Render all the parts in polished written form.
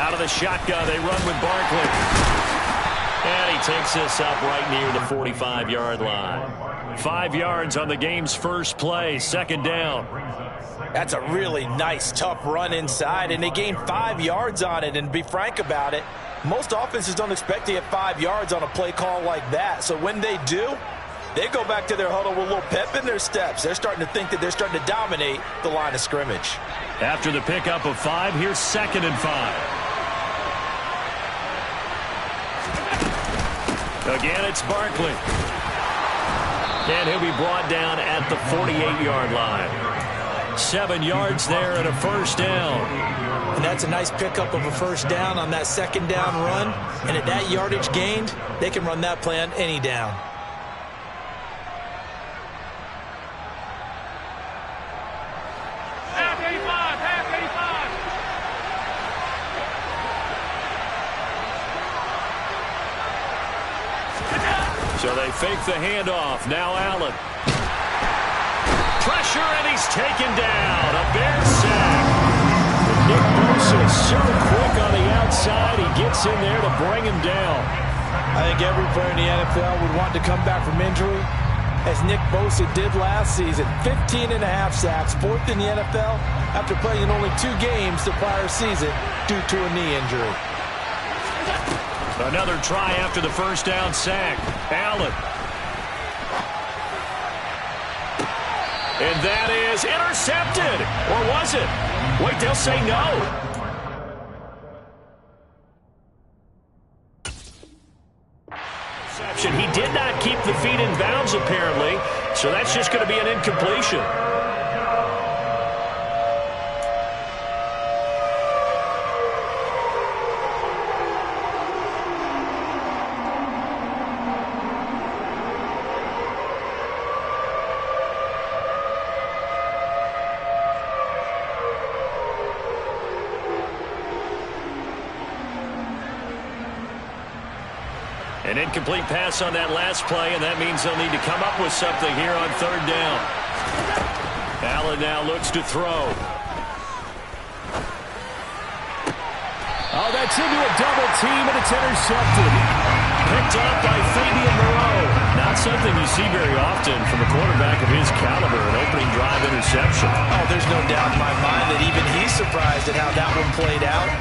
Out of the shotgun, they run with Barkley. And he takes this up right near the 45-yard line. 5 yards on the game's first play, second down. That's a really nice, tough run inside, and they gained 5 yards on it. And to be frank about it, most offenses don't expect to get 5 yards on a play call like that. So when they do, they go back to their huddle with a little pep in their steps. They're starting to think that they're starting to dominate the line of scrimmage. After the pickup of 5, here's 2nd and 5. Again, it's Barkley. And he'll be brought down at the 48-yard line. 7 yards there and a first down. And that's a nice pickup of a first down on that second down run. And at that yardage gained, they can run that play on any down. So they fake the handoff. Now Allen. Pressure, and he's taken down. A Bear sack. Nick Bosa so quick on the outside. He gets in there to bring him down. I think every player in the NFL would want to come back from injury, as Nick Bosa did last season. 15.5 sacks, 4th in the NFL, after playing in only 2 games the prior season due to a knee injury. Another try after the first down sack. Allen. And that is intercepted. Or was it? Wait, they'll say no. Interception. He did not keep the feet in bounds, apparently. So that's just going to be an incompletion. An incomplete pass on that last play, and that means they'll need to come up with something here on 3rd down. Allen now looks to throw. Oh, that's into a double team, and it's intercepted. Picked up by Fabian Moreau. Not something you see very often from a quarterback of his caliber, an opening drive interception. Oh, there's no doubt in my mind that even he's surprised at how that one played out.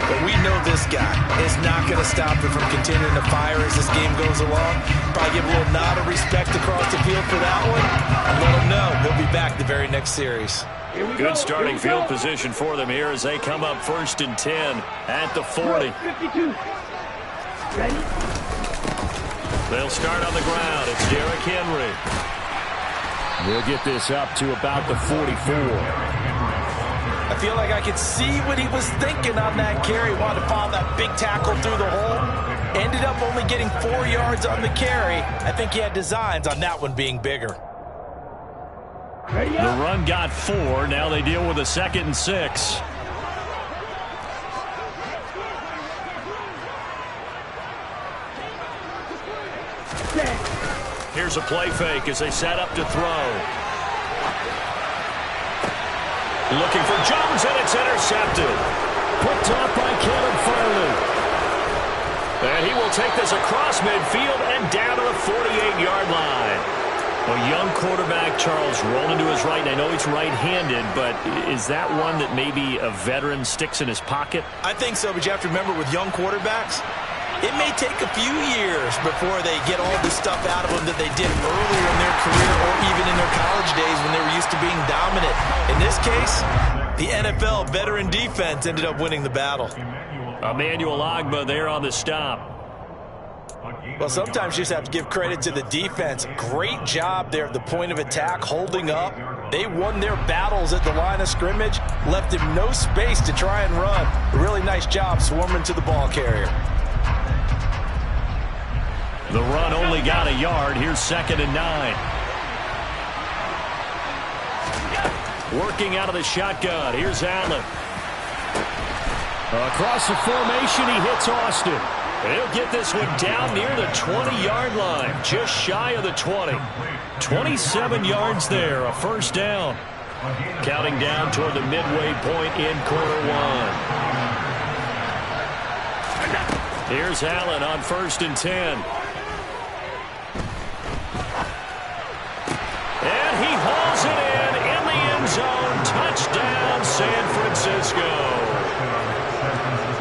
But we know this guy is not going to stop him from continuing to fire as this game goes along. Probably give a little nod of respect across the field for that one. And let him know he'll be back the very next series. Good starting field position for them here as they come up 1st and 10 at the 40. 52. Ready? They'll start on the ground. It's Derrick Henry. We'll get this up to about the 44. I feel like I could see what he was thinking on that carry. Wanted to follow that big tackle through the hole. Ended up only getting 4 yards on the carry. I think he had designs on that one being bigger. The run got 4. Now they deal with a 2nd and 6. Here's a play fake as they set up to throw. Looking for Jones, and it's intercepted. Picked up by Kevin Farley. And he will take this across midfield and down to the 48-yard line. A young quarterback, Charles, rolling to his right. And I know he's right-handed, but is that one that maybe a veteran sticks in his pocket? I think so, but you have to remember with young quarterbacks, it may take a few years before they get all the stuff out of them that they did earlier in their career or even in their college days when they were used to being dominant. In this case, the NFL veteran defense ended up winning the battle. Emmanuel Ogbah there on the stop. Well, sometimes you just have to give credit to the defense. Great job there at the point of attack, holding up. They won their battles at the line of scrimmage, left him no space to try and run. A really nice job swarming to the ball carrier. The run only got a yard. Here's 2nd and 9. Working out of the shotgun. Here's Allen. Across the formation, he hits Austin. And he'll get this one down near the 20-yard line, just shy of the 20. 27 yards there, a first down. Counting down toward the midway point in quarter one. Here's Allen on 1st and 10. And he hauls it in the end zone. Touchdown, San Francisco.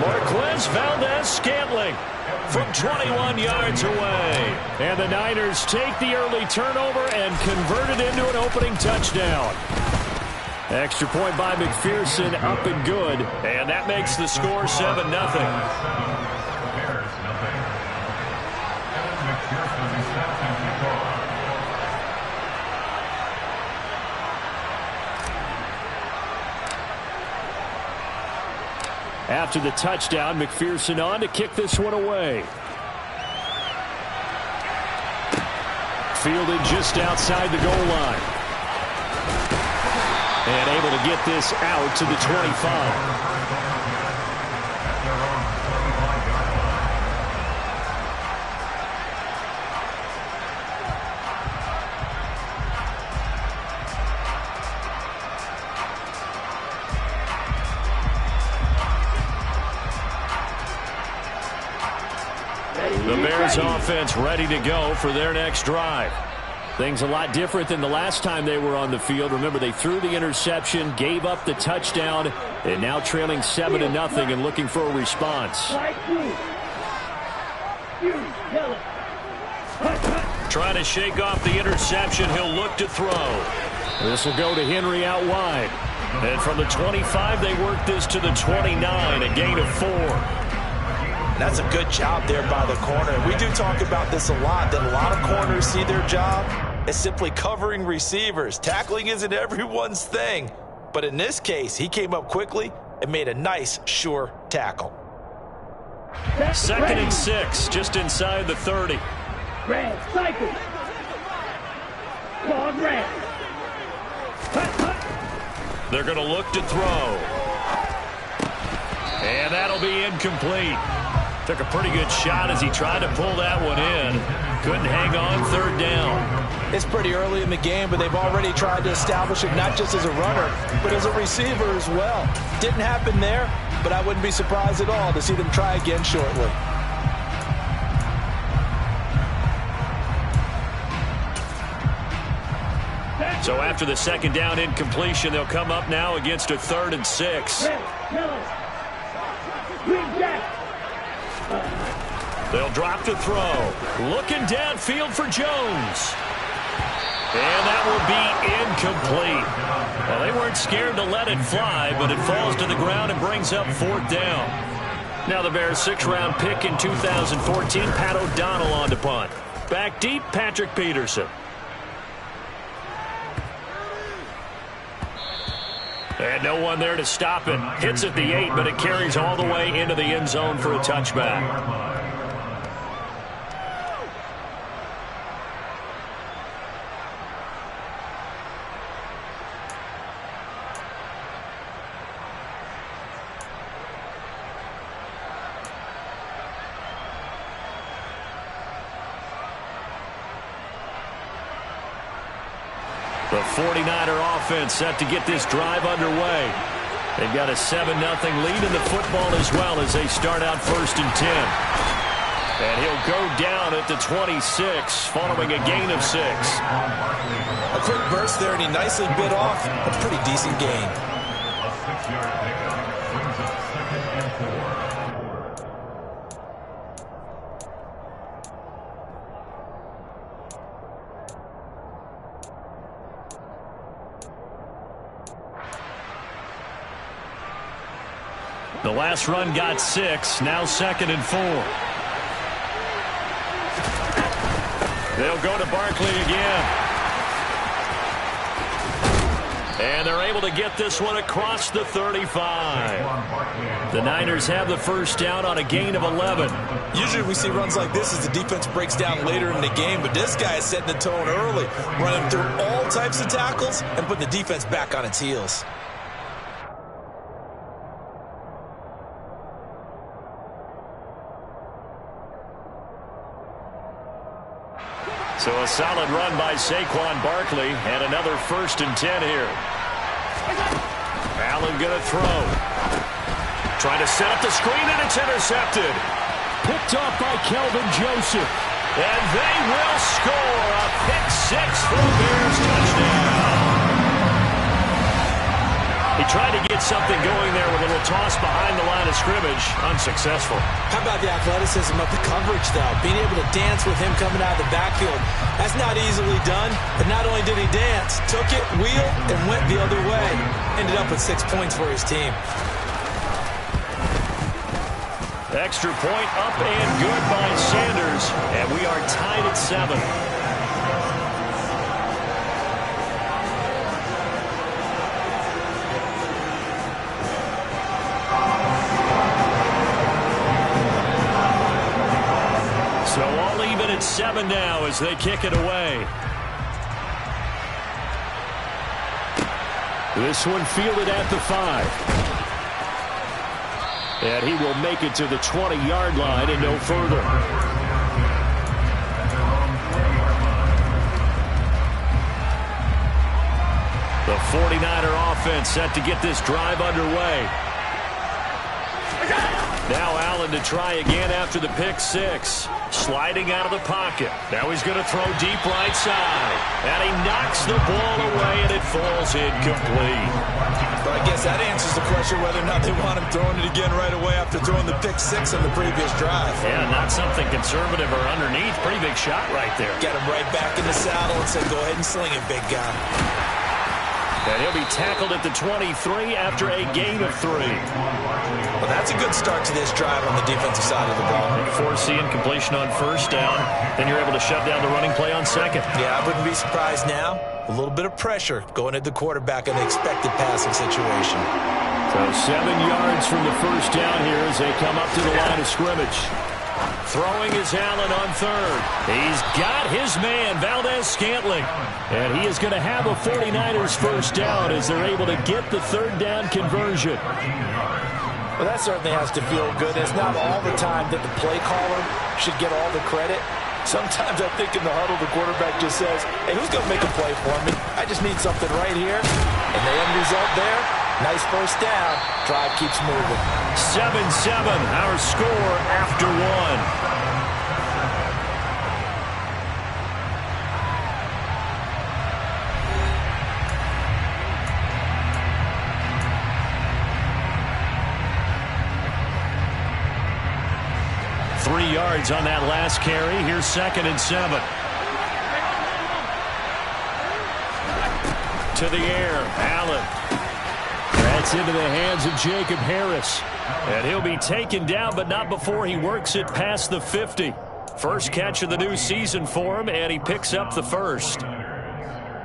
Marquez Valdez-Scantling from 21 yards away. And the Niners take the early turnover and convert it into an opening touchdown. Extra point by McPherson, up and good. And that makes the score 7-0. After the touchdown, McPherson on to kick this one away. Fielded just outside the goal line. And able to get this out to the 25. The Bears offense ready to go for their next drive. Things a lot different than the last time they were on the field. Remember, they threw the interception, gave up the touchdown, and now trailing 7-0 and looking for a response. Trying to shake off the interception. He'll look to throw. This will go to Henry out wide. And from the 25, they work this to the 29, a gain of 4. That's a good job there by the corner. We do talk about this a lot, that a lot of corners see their job as simply covering receivers. Tackling isn't everyone's thing. But in this case, he came up quickly and made a nice, sure tackle. 2nd and 6, just inside the 30. Red, cycle. Claude Red. They're going to look to throw. And that'll be incomplete. Took a pretty good shot as he tried to pull that one in. Couldn't hang on 3rd down. It's pretty early in the game, but they've already tried to establish it not just as a runner, but as a receiver as well. Didn't happen there, but I wouldn't be surprised at all to see them try again shortly. So after the 2nd down incompletion, they'll come up now against a 3rd and 6. They'll drop to throw. Looking downfield for Jones. And that will be incomplete. Well, they weren't scared to let it fly, but it falls to the ground and brings up 4th down. Now the Bears' 6th-round pick in 2014, Pat O'Donnell on to punt. Back deep, Patrick Peterson. And no one there to stop it. Hits at the 8, but it carries all the way into the end zone for a touchback. The 49er offense set to get this drive underway. They've got a 7-0 lead in the football as well as they start out 1st and 10. And he'll go down at the 26 following a gain of 6. A quick burst there, and he nicely bit off a pretty decent gain. A 6-yard pickup brings up 2nd and 4. The last run got 6, now 2nd and 4. They'll go to Barkley again. And they're able to get this one across the 35. The Niners have the 1st down on a gain of 11. Usually we see runs like this as the defense breaks down later in the game, but this guy is setting the tone early, running through all types of tackles and putting the defense back on its heels. So a solid run by Saquon Barkley and another 1st and 10 here. Allen going to throw. Trying to set up the screen, and it's intercepted. picked off by Kelvin Joseph. And they will score a pick six for the Bears touchdown. He tried to get something going there with a little toss behind the line of scrimmage. Unsuccessful. How about the athleticism of the coverage, though? Being able to dance with him coming out of the backfield. That's not easily done. But not only did he dance, took it, wheeled, and went the other way. Ended up with 6 points for his team. Extra point up and good by Sanders. And we are tied at 7. So all even at 7 now as they kick it away. This one fielded at the 5. And he will make it to the 20-yard line and no further. The 49er offense set to get this drive underway. Now Allen to try again after the pick six. Sliding out of the pocket. Now he's going to throw deep right side. And he knocks the ball away, and it falls incomplete. But I guess that answers the question whether or not they want him throwing it again right away after throwing the pick six on the previous drive. Yeah, not something conservative or underneath. Pretty big shot right there. Got him right back in the saddle and said, go ahead and sling it, big guy. And he'll be tackled at the 23 after a gain of 3. Well, that's a good start to this drive on the defensive side of the ball. Foreseeing completion on first down. Then you're able to shut down the running play on second. Yeah, I wouldn't be surprised now. A little bit of pressure going at the quarterback in the expected passing situation. So 7 yards from the first down here as they come up to the line of scrimmage. Throwing is Allen on third. He's got his man, Valdez-Scantling. And he is going to have a 49ers first down as they're able to get the third down conversion. Well, that certainly has to feel good. It's not all the time that the play caller should get all the credit. Sometimes I think in the huddle, the quarterback just says, hey, who's going to make a play for me? I just need something right here. And the end result there, nice first down. Drive keeps moving. 7-7, our score after 1. Yards on that last carry. Here's 2nd and 7. To the air, Allen. That's into the hands of Jacob Harris. And he'll be taken down, but not before he works it past the 50. First catch of the new season for him, and he picks up the first.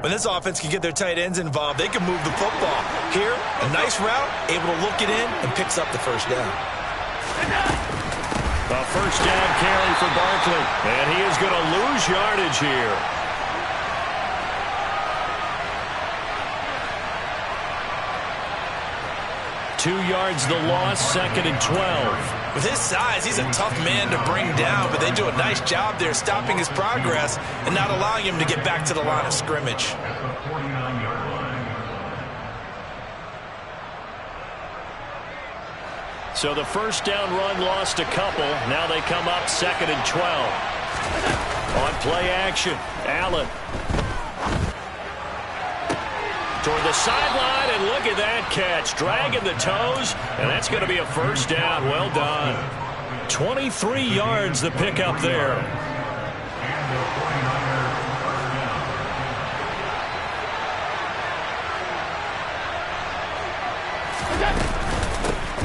When this offense can get their tight ends involved, they can move the football. Here, a nice route, able to look it in, and picks up the first down. A first down carry for Barkley. And he is going to lose yardage here. Two yards the loss, 2nd and 12. With his size, he's a tough man to bring down, but they do a nice job there stopping his progress and not allowing him to get back to the line of scrimmage. So the first down run lost a couple. Now they come up 2nd and 12. On play action, Allen. Toward the sideline, and look at that catch. Dragging the toes, and that's going to be a first down. Well done. 23 yards the pickup there.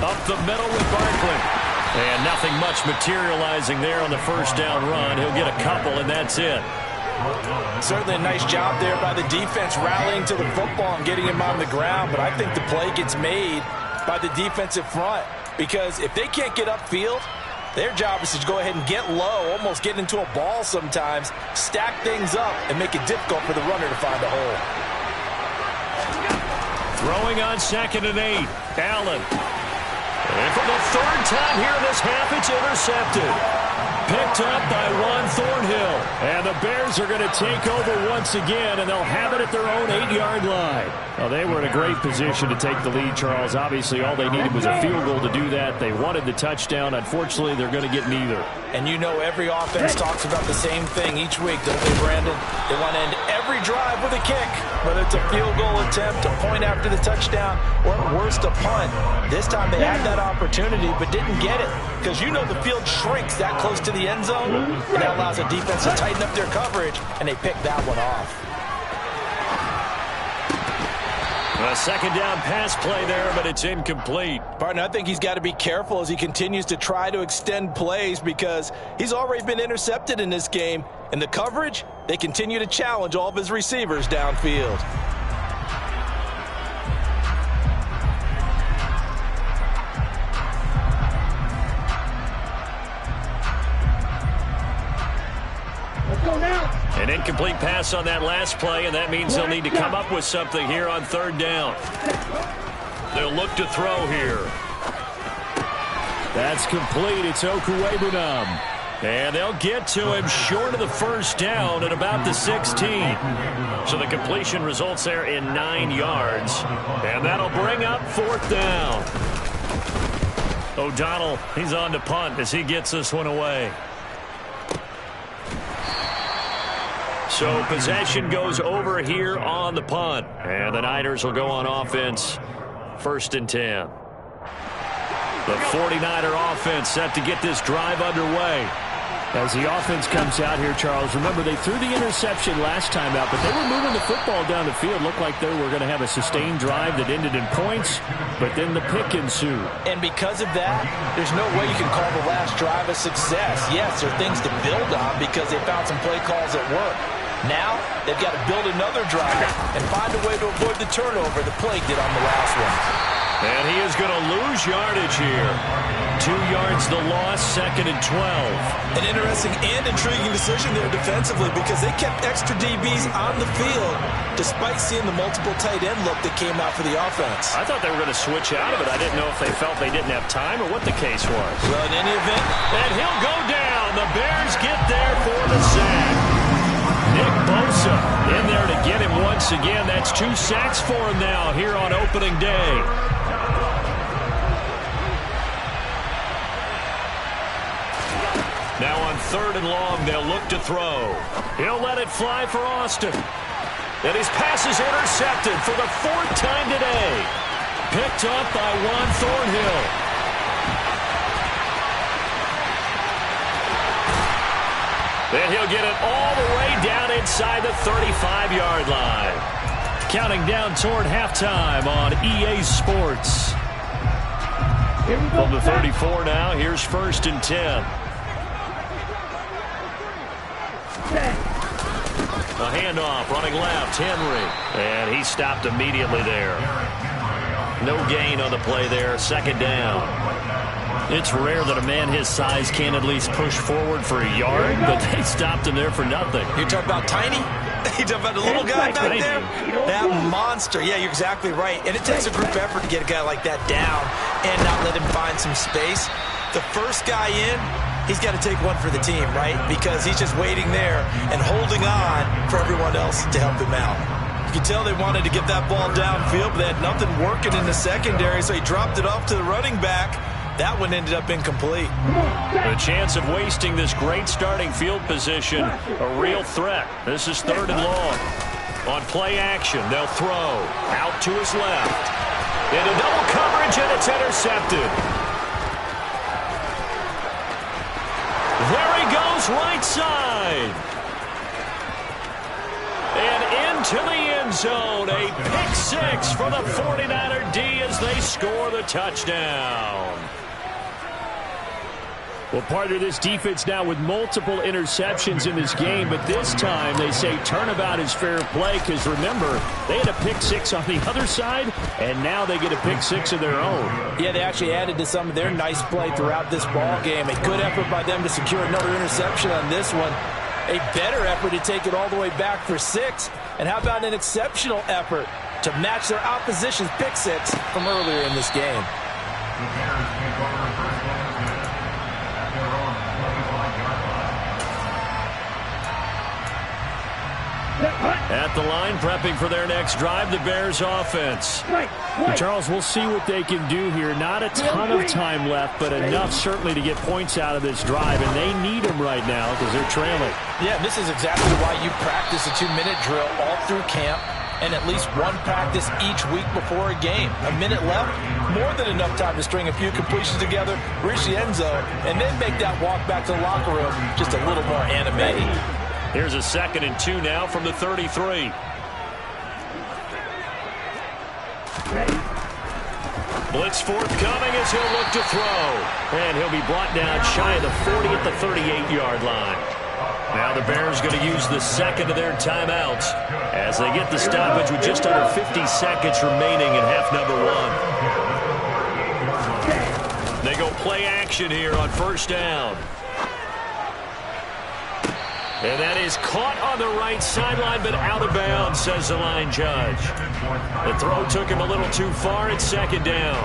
Up the middle with Barkley. And nothing much materializing there on the first down run. He'll get a couple, and that's it. Certainly a nice job there by the defense rallying to the football and getting him on the ground. But I think the play gets made by the defensive front. Because if they can't get upfield, their job is to go ahead and get low, almost get into a ball sometimes, stack things up, and make it difficult for the runner to find a hole. Throwing on 2nd and 8. Allen. And for the third time here in this half, it's intercepted. Picked up by Juan Thornhill. And the Bears are going to take over once again, and they'll have it at their own 8-yard line. Well, they were in a great position to take the lead, Charles. Obviously, all they needed was a field goal to do that. They wanted the touchdown. Unfortunately, they're going to get neither. And you know every offense talks about the same thing each week, don't they, Brandon? They want to end every drive with a kick, whether it's a field goal attempt, a point after the touchdown, or at worst, a punt. This time they had that opportunity but didn't get it, because you know the field shrinks that close to the end zone, and that allows the defense to tighten up their coverage, and they pick that one off. A second down pass play there, but it's incomplete. Partner, I think he's got to be careful as he continues to try to extend plays because he's already been intercepted in this game. And the coverage, they continue to challenge all of his receivers downfield. An incomplete pass on that last play, and that means they'll need to come up with something here on third down. They'll look to throw here. That's complete. It's Okuwebunam. And they'll get to him short of the first down at about the 16. So the completion results there in 9 yards. And that'll bring up fourth down. O'Donnell, he's on to punt as he gets this one away. So possession goes over here on the punt. And the Niners will go on offense, 1st and 10. The 49er offense set to get this drive underway. As the offense comes out here, Charles, remember they threw the interception last time out, but they were moving the football down the field. Looked like they were going to have a sustained drive that ended in points, but then the pick ensued. And because of that, there's no way you can call the last drive a success. Yes, there are things to build on because they found some play calls that work. Now, they've got to build another drive and find a way to avoid the turnover the Plague did on the last one. And he is going to lose yardage here. 2 yards the loss, 2nd and 12. An interesting and intriguing decision there defensively because they kept extra DBs on the field despite seeing the multiple tight end look that came out for the offense. I thought they were going to switch out of it. I didn't know if they felt they didn't have time or what the case was. Well, in any event. And he'll go down. The Bears get there for the sack. Nick Bosa in there to get him once again. That's 2 sacks for him now here on opening day. Now on 3rd and long, they'll look to throw. He'll let it fly for Austin. And his pass is intercepted for the 4th time today. Picked up by Juan Thornhill. Then he'll get it all the way down inside the 35-yard line. Counting down toward halftime on EA Sports. From the 34 now, here's 1st and 10. A handoff, running left, Henry. And he stopped immediately there. No gain on the play there, 2nd down. It's rare that a man his size can't at least push forward for a yard, but they stopped him there for nothing. You're talking about tiny? You're talking about the little guy back there? That monster. Yeah, you're exactly right. And it takes a group effort to get a guy like that down and not let him find some space. The first guy in, he's got to take one for the team, right? Because he's just waiting there and holding on for everyone else to help him out. You can tell they wanted to get that ball downfield, but they had nothing working in the secondary, so he dropped it off to the running back. That one ended up incomplete. The chance of wasting this great starting field position, a real threat. This is 3rd and long. On play action, they'll throw. Out to his left. Into double coverage, and it's intercepted. There he goes, right side. And into the end zone. A pick 6 for the 49er D as they score the touchdown. Well, part of this defense now with multiple interceptions in this game, but this time they say turnabout is fair play because, remember, they had a pick 6 on the other side, and now they get a pick 6 of their own. Yeah, they actually added to some of their nice play throughout this ball game. A good effort by them to secure another interception on this one. A better effort to take it all the way back for 6. And how about an exceptional effort to match their opposition's pick 6 from earlier in this game? At the line, prepping for their next drive, the Bears offense. And Charles, we'll see what they can do here. Not a ton of time left, but enough certainly to get points out of this drive, and they need them right now because they're trailing. Yeah, this is exactly why you practice a 2-minute drill all through camp and at least one practice each week before a game. A minute left, more than enough time to string a few completions together, reach the end zone, and then make that walk back to the locker room just a little more animated. Here's a 2nd and 2 now from the 33. Blitz forthcoming as he'll look to throw. And he'll be brought down shy of the 40 at the 38-yard line. Now the Bears going to use the 2nd of their timeouts as they get the stoppage with just under 50 seconds remaining in half number 1. They go play action here on 1st down. And that is caught on the right sideline, but out of bounds, says the line judge. The throw took him a little too far. It's 2nd down.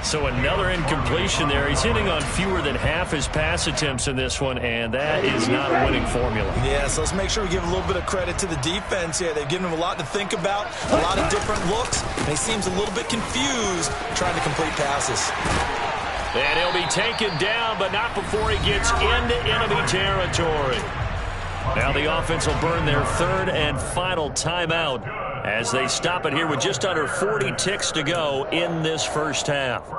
So another incompletion there. He's hitting on fewer than half his pass attempts in this one, and that is not a winning formula. Yeah, so let's make sure we give a little bit of credit to the defense here. They've given him a lot to think about, a lot of different looks, and he seems a little bit confused trying to complete passes. And he'll be taken down, but not before he gets into enemy territory. Now the offense will burn their 3rd and final timeout as they stop it here with just under 40 ticks to go in this 1st half.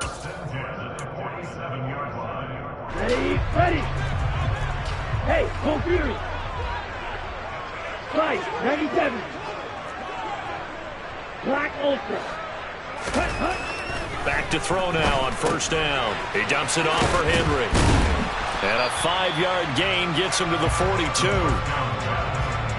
Ready. Hey, home fury. Slice, 97. Black Ultra. Hut. Back to throw now on 1st down. He dumps it off for Henry. And a 5-yard gain gets him to the 42.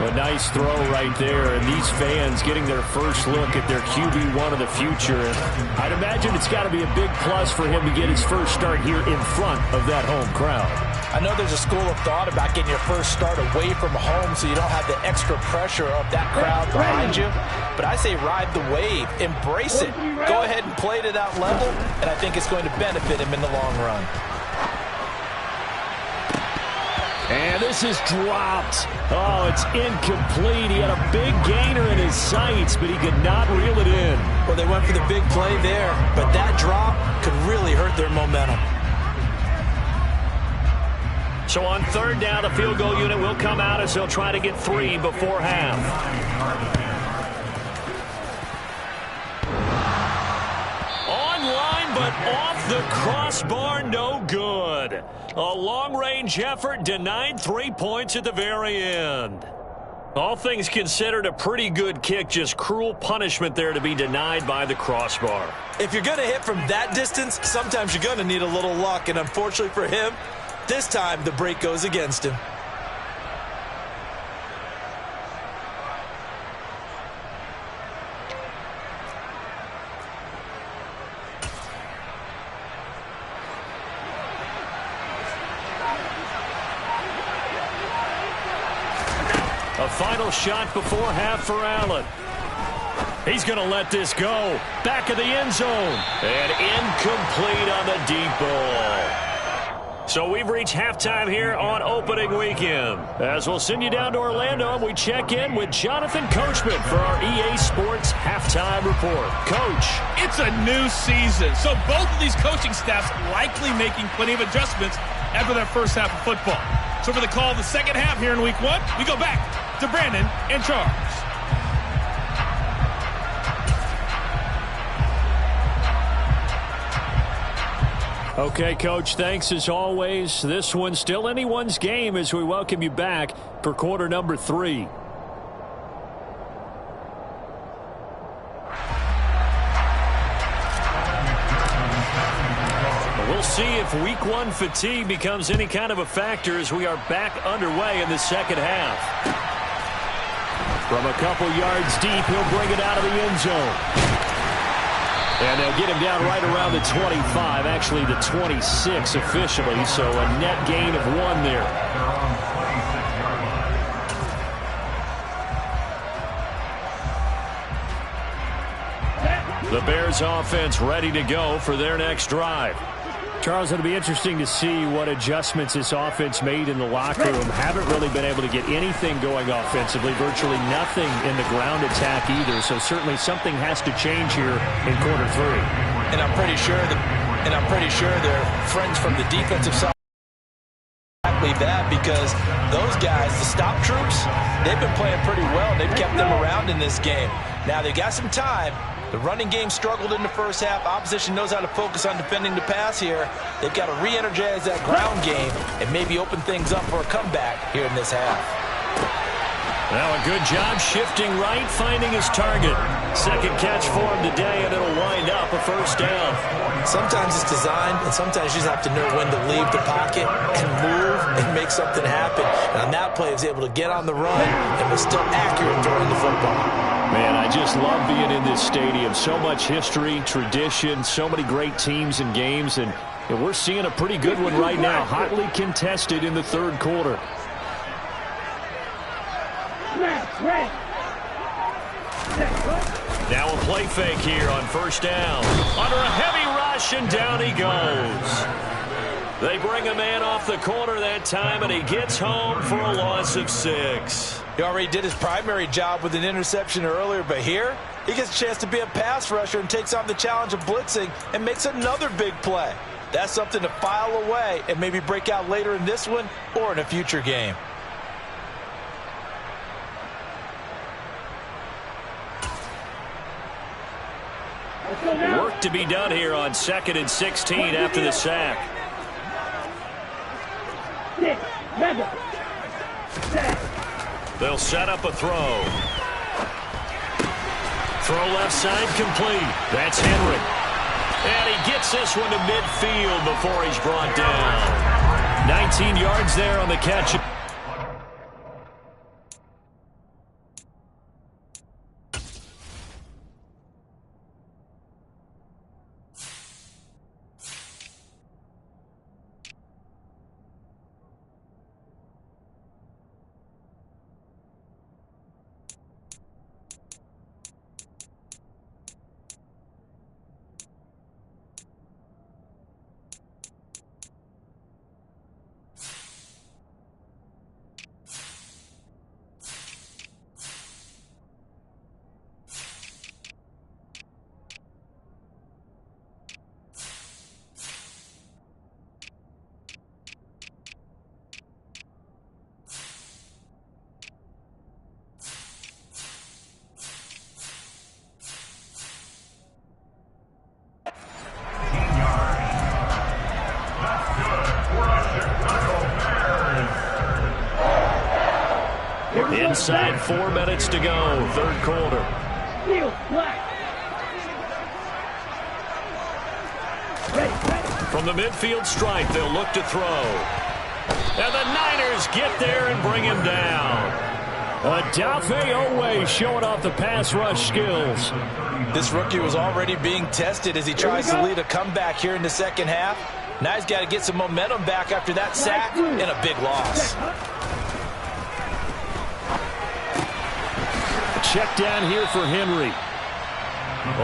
A nice throw right there, and these fans getting their first look at their QB1 of the future. And I'd imagine it's got to be a big plus for him to get his first start here in front of that home crowd. I know there's a school of thought about getting your first start away from home so you don't have the extra pressure of that crowd behind you. But I say ride the wave, embrace it. Go ahead and play to that level, and I think it's going to benefit him in the long run. And this is dropped. Oh, it's incomplete. He had a big gainer in his sights, but he could not reel it in. Well, they went for the big play there, but that drop could really hurt their momentum. So on 3rd down, the field goal unit will come out as they'll try to get 3 before half. Online, but off the crossbar, no good. A long-range effort denied 3 points at the very end. All things considered, a pretty good kick, just cruel punishment there to be denied by the crossbar. If you're going to hit from that distance, sometimes you're going to need a little luck, and unfortunately for him, this time the break goes against him. A final shot before half for Allen. He's going to let this go. Back of the end zone. And incomplete on the deep ball. So we've reached halftime here on opening weekend. As we'll send you down to Orlando, and we check in with Jonathan Coachman for our EA Sports Halftime Report. Coach. It's a new season, so both of these coaching staffs likely making plenty of adjustments after their first half of football. So for the call of the second half here in week 1, we go back to Brandon and Charles. Okay, Coach, thanks as always. This one's still anyone's game as we welcome you back for quarter number 3. We'll see if week 1 fatigue becomes any kind of a factor as we are back underway in the second half. From a couple yards deep, he'll bring it out of the end zone. And they'll get him down right around the 25, actually the 26 officially, so a net gain of 1 there. The Bears offense ready to go for their next drive. Charles, it'll be interesting to see what adjustments this offense made in the locker room. Haven't really been able to get anything going offensively, virtually nothing in the ground attack either. So certainly something has to change here in quarter 3. And I'm pretty sure their friends from the defensive side leave that, because those guys, the stop troops, they've been playing pretty well. They've kept them around in this game. Now they got some time. The running game struggled in the first half. Opposition knows how to focus on defending the pass here. They've got to re-energize that ground game and maybe open things up for a comeback here in this half. Now a good job shifting right, finding his target. Second catch for him today, and it'll wind up a first down. Sometimes it's designed, and sometimes you just have to know when to leave the pocket and move and make something happen. And on that play, he was able to get on the run and was still accurate throwing the football. Man, I just love being in this stadium. So much history, tradition, so many great teams and games, and we're seeing a pretty good one right now, hotly contested in the third quarter. Now a play fake here on first down. Under a heavy rush, and down he goes. They bring a man off the corner that time, and he gets home for a loss of 6. He already did his primary job with an interception earlier, but here he gets a chance to be a pass rusher and takes on the challenge of blitzing and makes another big play. That's something to file away and maybe break out later in this one or in a future game. Work to be done here on 2nd and 16 after the sack. They'll set up a throw. Throw left side complete. That's Henry. And he gets this one to midfield before he's brought down. 19 yards there on the catch. Inside 4 minutes to go, third quarter. From the midfield stripe, they'll look to throw. And the Niners get there and bring him down. Odafe Oweh showing off the pass rush skills. This rookie was already being tested as he tries to lead a comeback here in the second half. Now he's got to get some momentum back after that sack and a big loss. Check down here for Henry.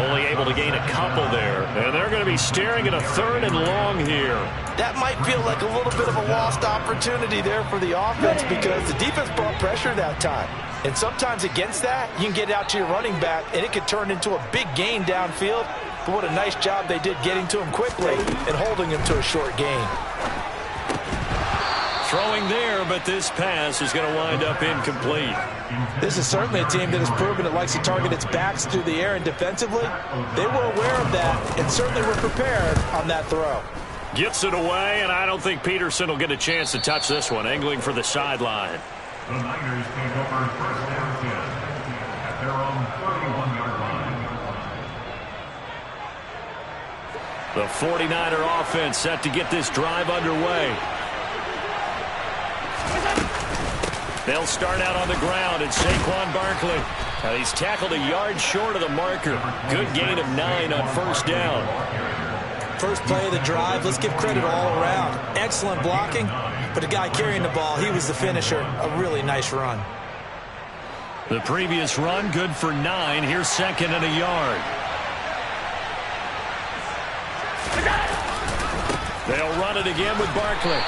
Only able to gain a couple there. And they're going to be staring at a 3rd and long here. That might feel like a little bit of a lost opportunity there for the offense because the defense brought pressure that time. And sometimes against that, you can get out to your running back, and it could turn into a big gain downfield. But what a nice job they did getting to him quickly and holding him to a short gain. Throwing there, but this pass is going to wind up incomplete. This is certainly a team that has proven it likes to target its backs through the air, and defensively, they were aware of that and certainly were prepared on that throw. Gets it away, and I don't think Peterson will get a chance to touch this one, angling for the sideline. The Niners take over first down 10 at their own 31-yard line. The 49er offense set to get this drive underway. They'll start out on the ground, and Saquon Barkley. Now he's tackled a yard short of the marker. Good gain of 9 on first down. First play of the drive, let's give credit all around. Excellent blocking, but the guy carrying the ball, he was the finisher. A really nice run. The previous run, good for 9. Here's 2nd and a yard. They'll run it again with Barkley.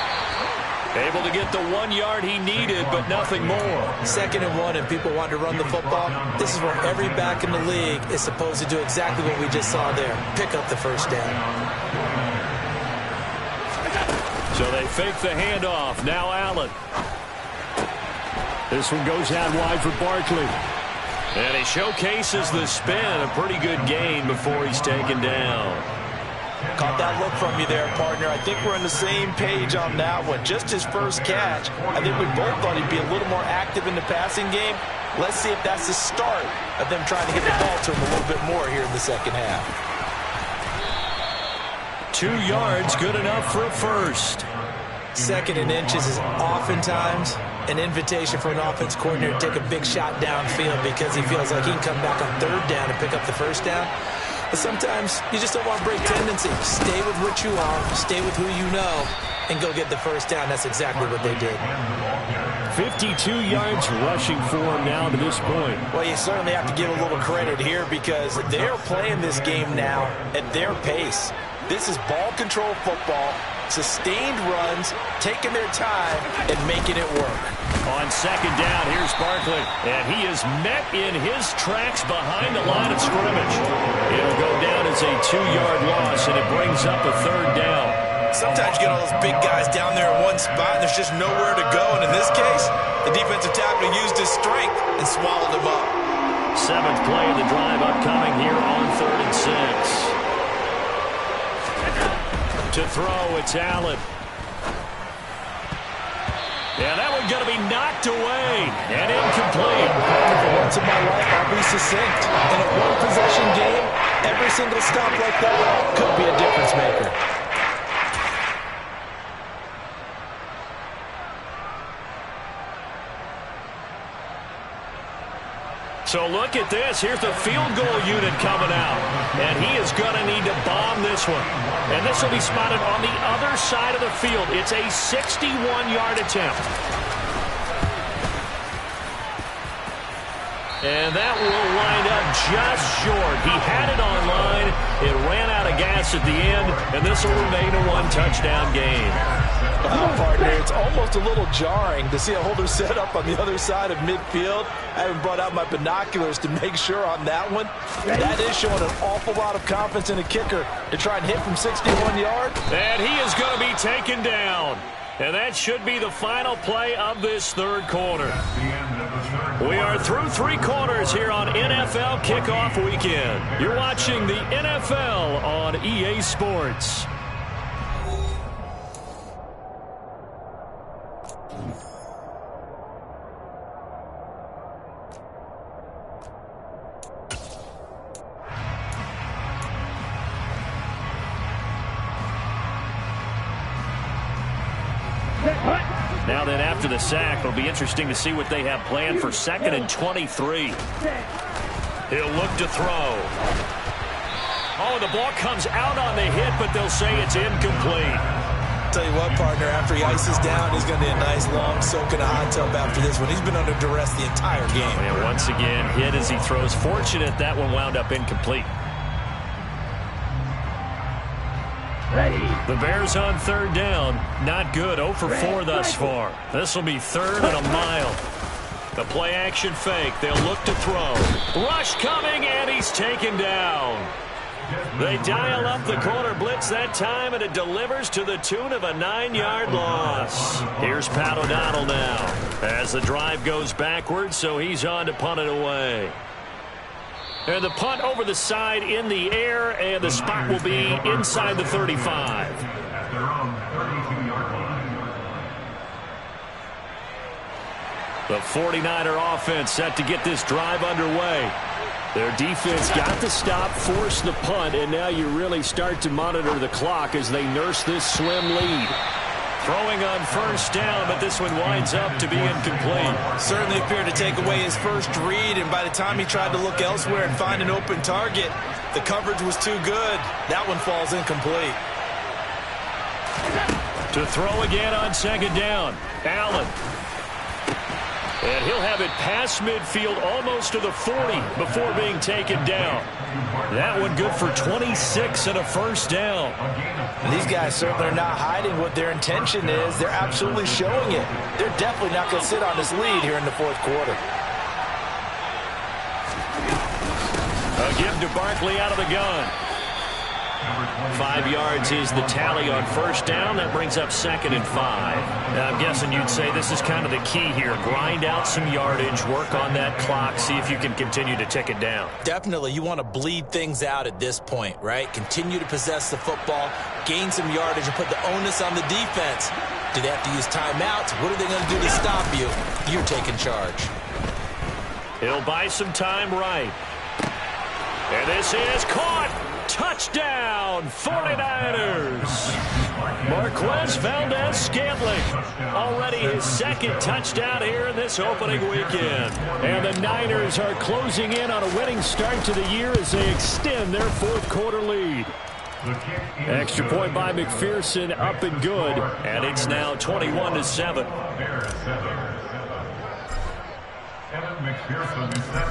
Able to get the 1 yard he needed, but nothing more. 2nd and 1, and people want to run the football. This is where every back in the league is supposed to do exactly what we just saw there. Pick up the first down. So they fake the handoff. Now Allen. This one goes out wide for Barkley. And he showcases the spin. A pretty good gain before he's taken down. Caught that look from you there, partner. I think we're on the same page on that one. Just his first catch. I think we both thought he'd be a little more active in the passing game. Let's see if that's the start of them trying to get the ball to him a little bit more here in the second half. 2 yards, good enough for a first. 2nd and inches is oftentimes an invitation for an offense coordinator to take a big shot downfield because he feels like he can come back on 3rd down and pick up the first down. But sometimes you just don't want to break tendency. Stay with what you are, stay with who you know, and go get the first down. That's exactly what they did. 52 yards rushing for him now to this point. Well, you certainly have to give a little credit here because they're playing this game now at their pace. This is ball control football, sustained runs, taking their time, and making it work. On 2nd down, here's Barkley, and he is met in his tracks behind the line of scrimmage. It'll go down as a 2-yard loss, and it brings up a 3rd down. Sometimes you get all those big guys down there in one spot, and there's just nowhere to go. And in this case, the defensive tackle used his strength and swallowed him up. 7th play of the drive upcoming here on 3rd and 6. To throw, it's Allen. Yeah, that one's going to be knocked away and incomplete. For once in my life, I'll be succinct. In a one-possession game, every single stop like that could be a difference maker. So look at this. Here's the field goal unit coming out. And he is going to need to bomb this one. And this will be spotted on the other side of the field. It's a 61-yard attempt. And that will wind up just short. He had it on line. It ran out of gas at the end. And this will remain a 1-touchdown game. Wow, partner, it's almost a little jarring to see a holder set up on the other side of midfield. I haven't brought out my binoculars to make sure on that one. That is showing an awful lot of confidence in a kicker to try and hit from 61 yards. And he is going to be taken down. And that should be the final play of this 3rd quarter. We are through 3 quarters here on NFL Kickoff Weekend. You're watching the NFL on EA Sports. Now then, after the sack, it'll be interesting to see what they have planned for 2nd and 23. He'll look to throw. Oh, the ball comes out on the hit, but they'll say it's incomplete. Tell you what, partner, after he ices down, he's going to be a nice long soak in a hot tub after this one. He's been under duress the entire game. And once again, hit as he throws. Fortunate that one wound up incomplete. The Bears on 3rd down. Not good. 0 for 4 thus far. This will be 3rd and a mile. The play action fake. They'll look to throw. Rush coming, and he's taken down. They dial up the corner blitz that time, and it delivers to the tune of a 9-yard loss. Here's Potw now as the drive goes backwards, so he's on to punt it away. And the punt over the side in the air, and the spot will be inside the 35. At their own 32-yard line. The 49er offense set to get this drive underway. Their defense got the stop, forced the punt, and now you really start to monitor the clock as they nurse this slim lead. Throwing on 1st down, but this one winds up to be incomplete. Certainly appeared to take away his first read, and by the time he tried to look elsewhere and find an open target, the coverage was too good. That one falls incomplete. To throw again on 2nd down. Allen. And he'll have it past midfield almost to the 40 before being taken down. That one good for 26 and a first down. And these guys certainly are not hiding what their intention is. They're absolutely showing it. They're definitely not going to sit on this lead here in the fourth quarter. A give to Barkley out of the gun. 5 yards is the tally on first down. That brings up 2nd and 5. Now, I'm guessing you'd say this is kind of the key here. Grind out some yardage, work on that clock, see if you can continue to tick it down. Definitely, you want to bleed things out at this point, right? Continue to possess the football, gain some yardage, and put the onus on the defense. Do they have to use timeouts? What are they going to do to stop you? You're taking charge. He'll buy some time right. And this is caught. Touchdown, 49ers. Marquez Valdez-Scantling. Already his 2nd touchdown here in this opening weekend. And the Niners are closing in on a winning start to the year as they extend their fourth quarter lead. Extra point by McPherson, up and good. And it's now 21-7.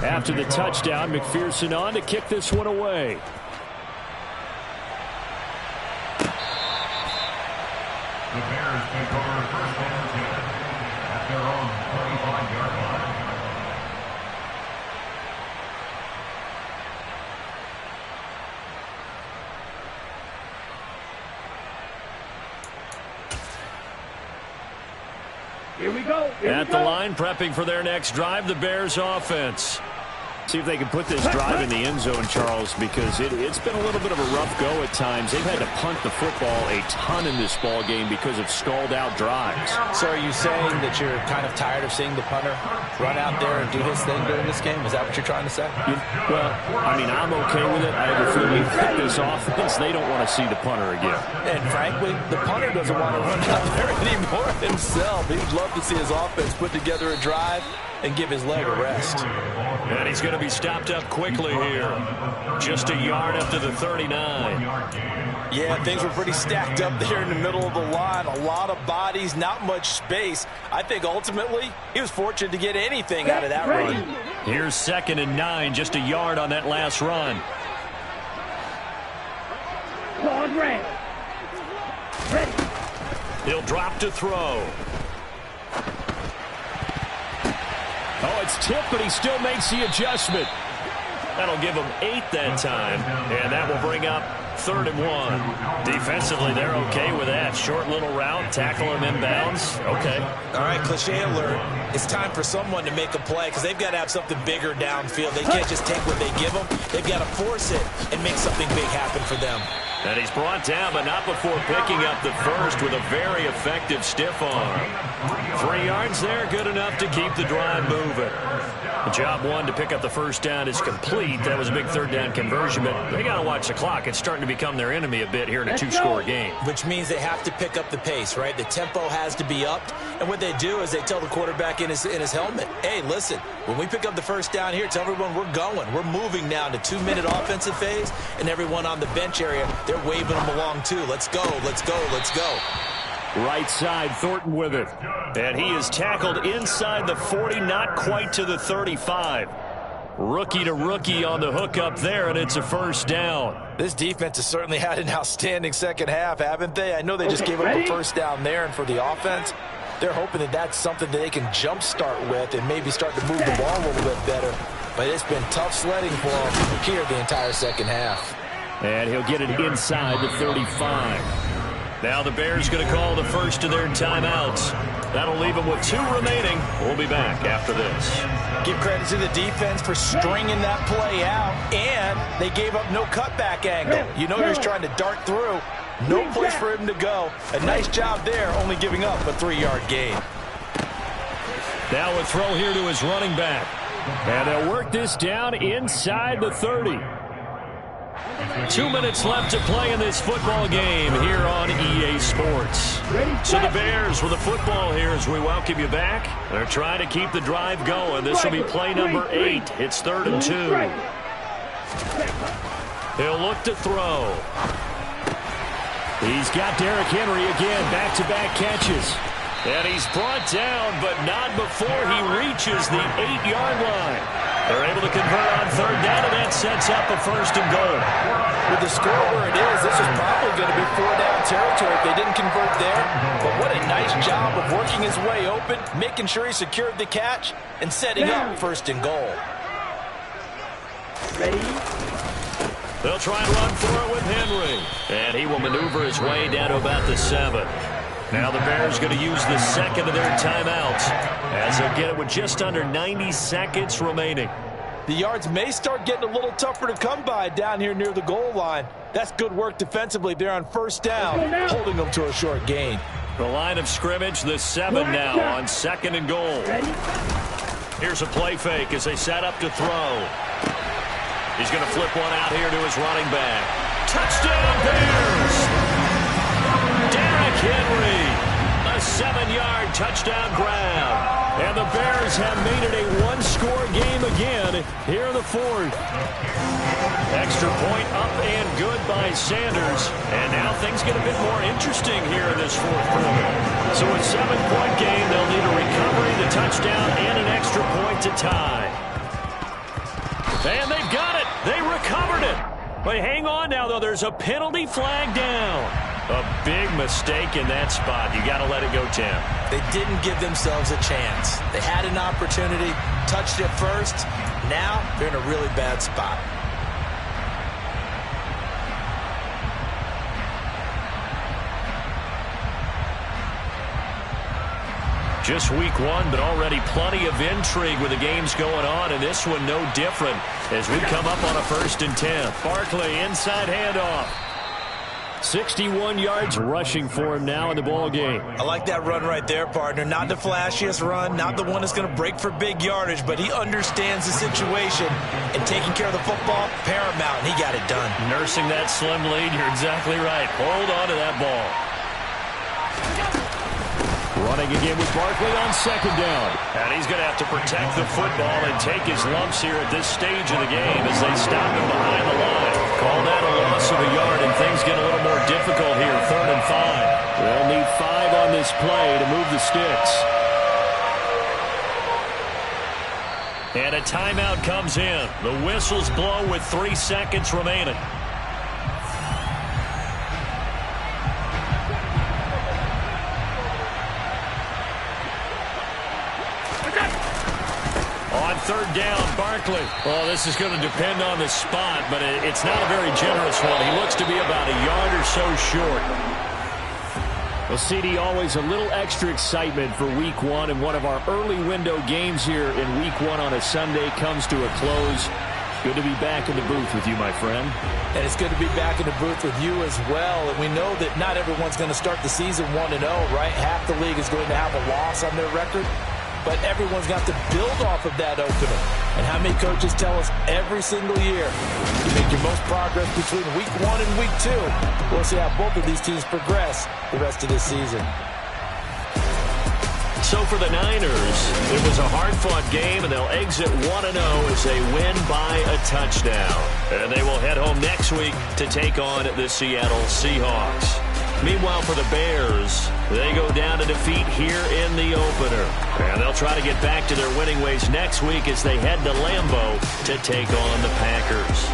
After the touchdown, McPherson on to kick this one away. The Bears take over first and 10 at their own 25-yard line. Here we go. At the line, prepping for their next drive, the Bears offense. See if they can put this drive in the end zone, Charles, because it's been a little bit of a rough go at times. They've had to punt the football a ton in this ball game because of stalled-out drives. So are you saying that you're kind of tired of seeing the punter run out there and do his thing during this game? Is that what you're trying to say? Well, I mean, I'm okay with it. I have a feeling with this offense, they don't want to see the punter again. And frankly, the punter doesn't want to run out there anymore himself. He'd love to see his offense put together a drive and give his leg a rest. And he's going to be stopped up quickly here. Just a yard up to the 39. Yeah, things were pretty stacked up there in the middle of the line. A lot of bodies, not much space. I think ultimately he was fortunate to get anything out of that run. Here's 2nd and 9, just a yard on that last run. Claude Ray. Ready. He'll drop to throw. Oh, it's tipped, but he still makes the adjustment. That'll give him 8 that time, and that will bring up 3rd and 1. Defensively, they're okay with that. Short little route, tackle him inbounds. Okay. All right, cliche alert. It's time for someone to make a play because they've got to have something bigger downfield. They can't just take what they give them. They've got to force it and make something big happen for them. And he's brought down, but not before picking up the first with a very effective stiff arm. 3 yards there, good enough to keep the drive moving. The job one to pick up the first down is complete. That was a big 3rd down conversion, but they got to watch the clock. It's starting to become their enemy a bit here in a 2-score game. Which means they have to pick up the pace, right? The tempo has to be upped. And what they do is they tell the quarterback in his helmet, hey, listen, when we pick up the first down here, tell everyone we're going. We're moving now to 2-minute offensive phase, and everyone on the bench area, they're waving them along too. Let's go, let's go, let's go. Right side, Thornton with it. And he is tackled inside the 40, not quite to the 35. Rookie to rookie on the hook up there, and it's a first down. This defense has certainly had an outstanding second half, haven't they? I know they just gave up a first down there, and for the offense, they're hoping that that's something that they can jumpstart with and maybe start to move the ball a little bit better. But it's been tough sledding for them here the entire second half. And he'll get it inside the 35. Now the Bears going to call the first of their timeouts. That'll leave them with 2 remaining. We'll be back after this. Give credit to the defense for stringing that play out, and they gave up no cutback angle. You know he was trying to dart through. No place for him to go. A nice job there, only giving up a 3-yard gain. Now a throw here to his running back. And they'll work this down inside the 30. 2 minutes left to play in this football game here on EA Sports. So the Bears with the football here as we welcome you back. They're trying to keep the drive going. This will be play number 8. It's 3rd and 2. He'll look to throw. He's got Derrick Henry again, back-to-back catches. And he's brought down, but not before he reaches the 8-yard line. They're able to convert on third down, and that sets up a first and goal. With the score where it is, this is probably going to be 4-down territory if they didn't convert there. But what a nice job of working his way open, making sure he secured the catch, and setting up first and goal. Ready? They'll try and run for it with Henry. And he will maneuver his way down to about the 7. Now the Bears going to use the second of their timeouts as they'll get it with just under 90 seconds remaining. The yards may start getting a little tougher to come by down here near the goal line. That's good work defensively there on first down, holding them to a short gain. The line of scrimmage, the 7 now on second and goal. Here's a play fake as they set up to throw. He's going to flip one out here to his running back. Touchdown Bears! Henry, a 7-yard touchdown grab. And the Bears have made it a one-score game again here in the fourth. Extra point up and good by Sanders. And now things get a bit more interesting here in this fourth quarter. So a 7-point game, they'll need a recovery, the touchdown, and an extra point to tie. And they've got it. They recovered it. But hang on now, though. There's a penalty flag down. A big mistake in that spot. You got to let it go, Tim. They didn't give themselves a chance. They had an opportunity, touched it first. Now they're in a really bad spot. Just week 1, but already plenty of intrigue with the games going on, and this one no different as we come up on a 1st and 10. Barkley, inside handoff. 61 yards rushing for him now in the ball game. I like that run right there, partner. Not the flashiest run, not the one that's going to break for big yardage, but he understands the situation, and taking care of the football, paramount, and he got it done. Nursing that slim lead, you're exactly right. Hold on to that ball. Running again with Barkley on second down. And he's going to have to protect the football and take his lumps here at this stage of the game as they stop him behind the line. Call that a loss of a yard, and things get a little more difficult here. 3rd and 5. They'll need 5 on this play to move the sticks. And a timeout comes in. The whistles blow with 3 seconds remaining. On third down, Barkley. Well, this is going to depend on the spot, but it's not a very generous one. He looks to be about a yard or so short. Well, CD, always a little extra excitement for week 1, and one of our early window games here in week 1 on a Sunday comes to a close. Good to be back in the booth with you, my friend. And it's good to be back in the booth with you as well. And we know that not everyone's going to start the season 1-0, right? Half the league is going to have a loss on their record. But everyone's got to build off of that opener. And how many coaches tell us every single year, you make your most progress between week 1 and week 2. We'll see how both of these teams progress the rest of this season. So for the Niners, it was a hard-fought game, and they'll exit 1-0 as they win by a touchdown. And they will head home next week to take on the Seattle Seahawks. Meanwhile, for the Bears, they go down to defeat here in the opener. And they'll try to get back to their winning ways next week as they head to Lambeau to take on the Packers.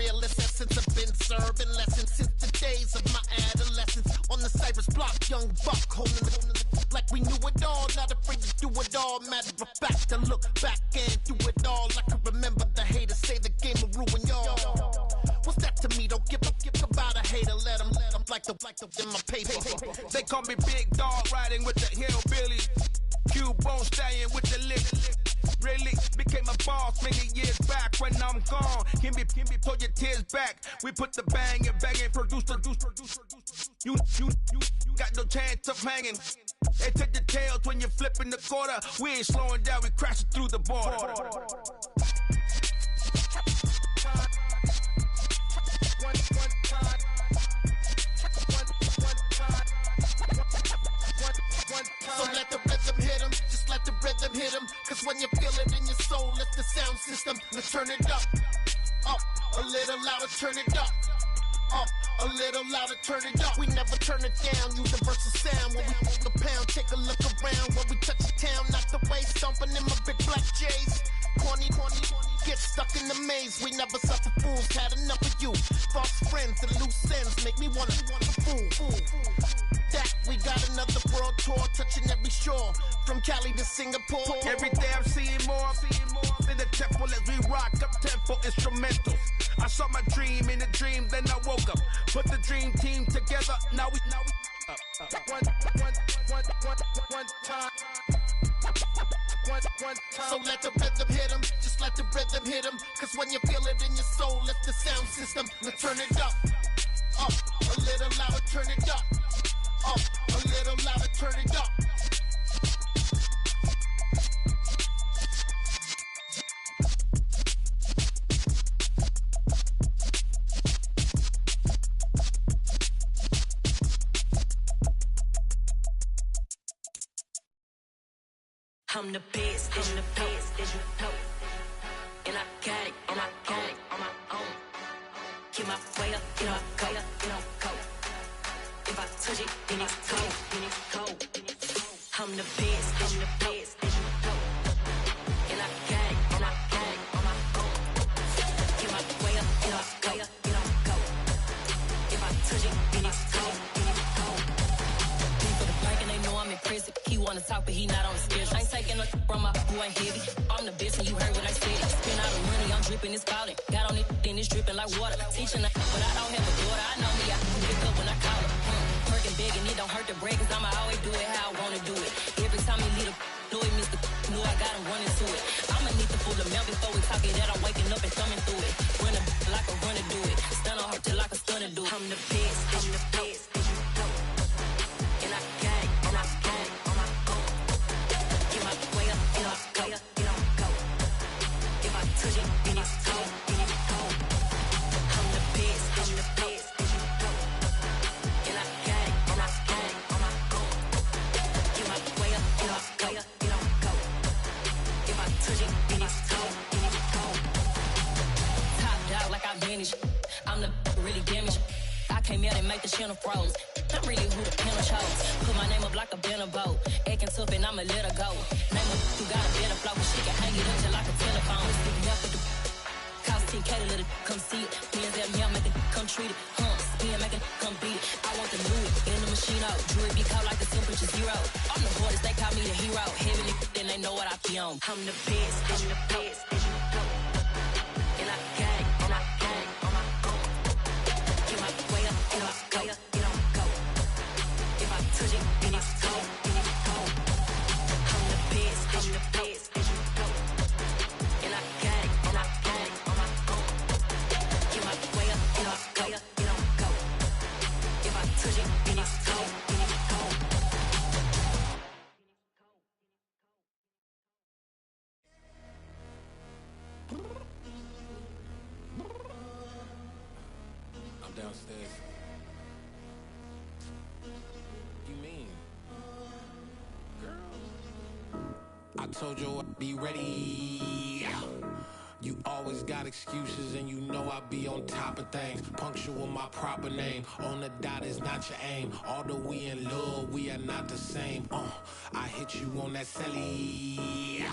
realest essence. I've been serving lessons since the days of my adolescence. On the Cypress block, young buck holding the like we knew it all. Not afraid to do it all. Matter of fact, to look back and do it all. I can remember the haters say the game will ruin y'all. What's that to me? Don't give about a hater. Let them like the in my paper. They call me Big Dog, riding with the hillbillies. Cubone staying with the lick. Really became a boss many years back. When I'm gone, can be pull your tears back. We put the bang and produce. You got no chance of hanging. They take the tails when you're flipping the quarter. We ain't slowing down, we crashing through the border. So let the rhythm hit him, just let the rhythm hit him. Cause when you feel it in your soul, it's the sound system. Let's turn it up, a little louder, turn it up. A little louder, turn it up. We never turn it down, universal sound. When we hold the pound, take a look around. When we touch the town, not the way, stomping in my big black J's. Corny, get stuck in the maze. We never suffer fools, had enough of you. False friends and loose ends make me wanna fool. That we got another world tour, touching every shore, from Cali to Singapore. Every day I'm seeing more in the temple as we rock up tempo instrumentals. I saw my dream in a dream, then I woke up. Put the dream team together, now we one time. So let the rhythm hit him, just let the rhythm hit him. Cause when you feel it in your soul, it's the sound system. Let's turn it up, a little louder, turn it up, a little louder, turn it up. I'm the best, and you know. And I got it, on my own. Get my way up, get my go. If I touch it, then it's cold. I'm the best, and you know. And I got it, on my own. Get my way up, get my go. If I touch it, then it's cold. For the blank and they know I'm impressive. He wanna talk, but he not on the schedule. I ain't taking no from my boy heavy. I'm the best and you heard what I said. Spend all the money, I'm dripping, it's falling. Got on it, then it's dripping like water. Teaching her, but I don't have a daughter. I know me, I can pick up when I call her. Working big and it don't hurt to break, cause I'ma always do it how I wanna do it. Every time he lead a know it, Mr. Know I got him running to it. I'ma need to pull the mouth before we talk it that I'm waking up and thumbing through it. Run a like a runner do it. Stun on her till like a stunner do it. I'm the best, and I got it, on my own. Get my way up, get on go. If I touch it, then it's cold. I'm the best, and I got it, on my own. Get my way up, get on go. If I touch it, then it's cold. Top dog like I vanished. I'm the really damaged. I came out and make the channel froze. I'm really who the panel chose. Put my name up like a banner boat. Acting tough and I'ma let her go. Name her who got a better flow. She can hang it up just like a telephone. Stick me up with the cost 10K to let it come see it. Hands at me, I make it come treat it. Spin, make it come beat it. I want the new in the machine out. Jewelry be cold like the temperature zero. I'm the hardest, they call me the hero. Heavy nigga, then they know what I be on. I'm the best, and you know. And I got it, on my own. Get my way up, get on go. If I touch it, then it's cold. I'm the best, and you know. And I got it, on my own. Get my way up, get on go. If I touch it, then it's cold. I'm downstairs. You mean? Girl, I told you I'd be ready. You always got excuses and you know I be on top of things. Punctual my proper name. On the dot is not your aim. Although we in love, we are not the same. I hit you on that celly.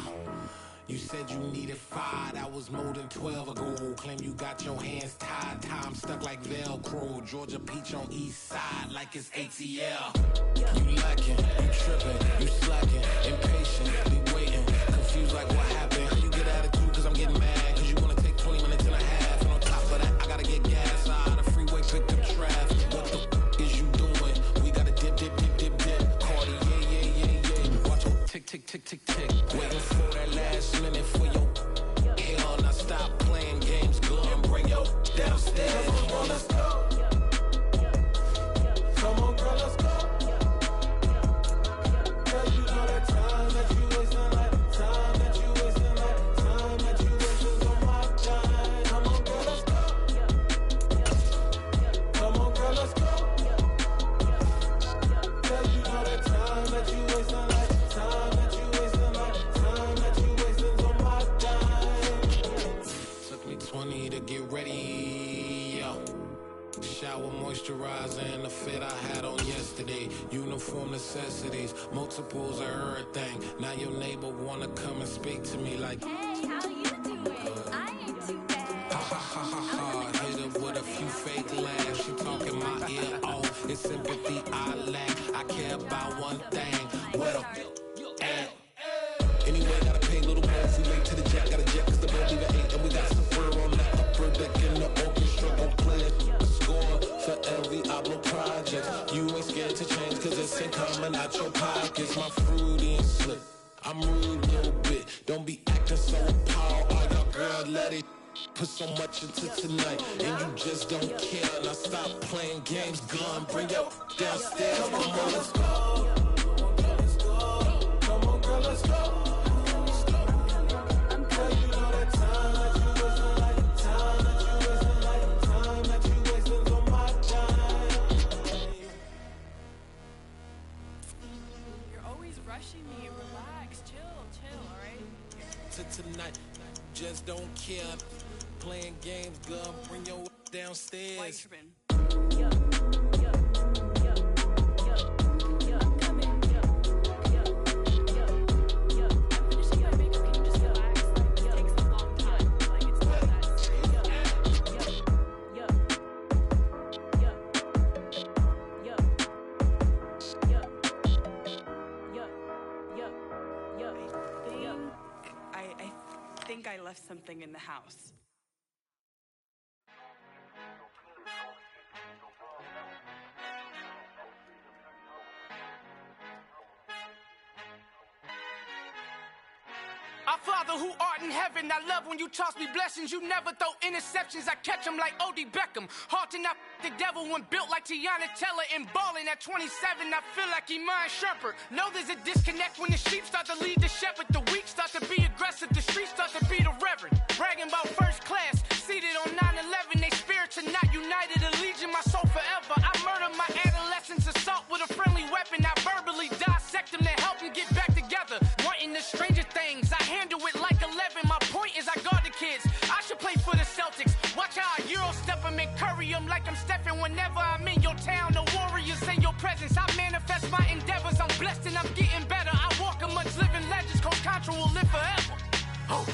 You said you needed 5, that was more than 12 ago. Claim you got your hands tied, time stuck like Velcro. Georgia Peach on east side like it's ATL. You lacking, you tripping, you slacking, impatient, be waiting, confused like what happened. How you get attitude cause I'm getting mad, cause you wanna take 20 minutes and a half. And on top of that, I gotta get gas out of the freeway, pick up traffic. What the is you doing? We gotta dip, Cardi, yeah. Watch your tick, tick, tick, tick, tick. Waiting for that last minute for your hell. Now stop playing games, go and bring your downstairs. Come on, let's go. Come on, girl, let's go. Cause you know that time that you wasting, like time that you wasting, like time that you wasting on my time. Come on, girl, let's go. Come on, girl, let's go. Cause you know that time that you wasting, like time that you wasting, like time that you wasting on my time. Took me 20 to get ready, yo. Shower, moisturizer, and the fit I had on yesterday. Uniform necessities, multiples of everything. Now your neighbor wanna come and speak to me like, hey, how you doing? I ain't too bad. ha ha ha ha ha. Hit her with a few fake laughs. She talking my ear off. It's sympathy I lack. I care about one thing. Where the at? Anyway, gotta pay a little more if we late to the jack. Got a jet cause the boat leave at 8. And we got some fur on that upper deck in the orchestra. Gon' play it. Score for every Ablo project. You ain't scared to change cause it's ain't coming out your pockets. My fruity and slip. I'm rude a little bit. Don't be acting so appalled. All y'all girl let it put so much into tonight. And you just don't care. Now stop playing games. Gun, bring your downstairs. Come on, girl, let's go. Come on, girl, let's go. Cause you know that time that you wasting, like time that you wasting, like time that you wasting on my time. You're always rushing me. Relax, chill, alright? To tonight, just don't care. Playing games, gun, bring your downstairs. Why you tripping? I think I left something in the house. Our Father who art in heaven, I love when you toss me blessings. You never throw interceptions, I catch them like O.D. Beckham. Hard to not the devil when built like Tiana Teller and balling at 27. I feel like Iman Shumpert. Know there's a disconnect when the sheep start to lead the shepherd. The weak start to be aggressive, the streets start to be the reverend. Bragging about first class, seated on 9/11. They spirits are not united, a legion, my soul forever. I murder my adolescence, assault with a friendly weapon. I verbally dissect them to help them get back together. Wanting the stranger things, I handle it like 11. My point is I guard the kids. I should play for the Celtics. Watch how I Euro step them and curry them like I'm Stephen. Whenever I'm in your town, the Warriors in your presence. I manifest my endeavors. I'm blessed and I'm getting better. I walk amongst living legends. Coach Contra will live forever. Oh.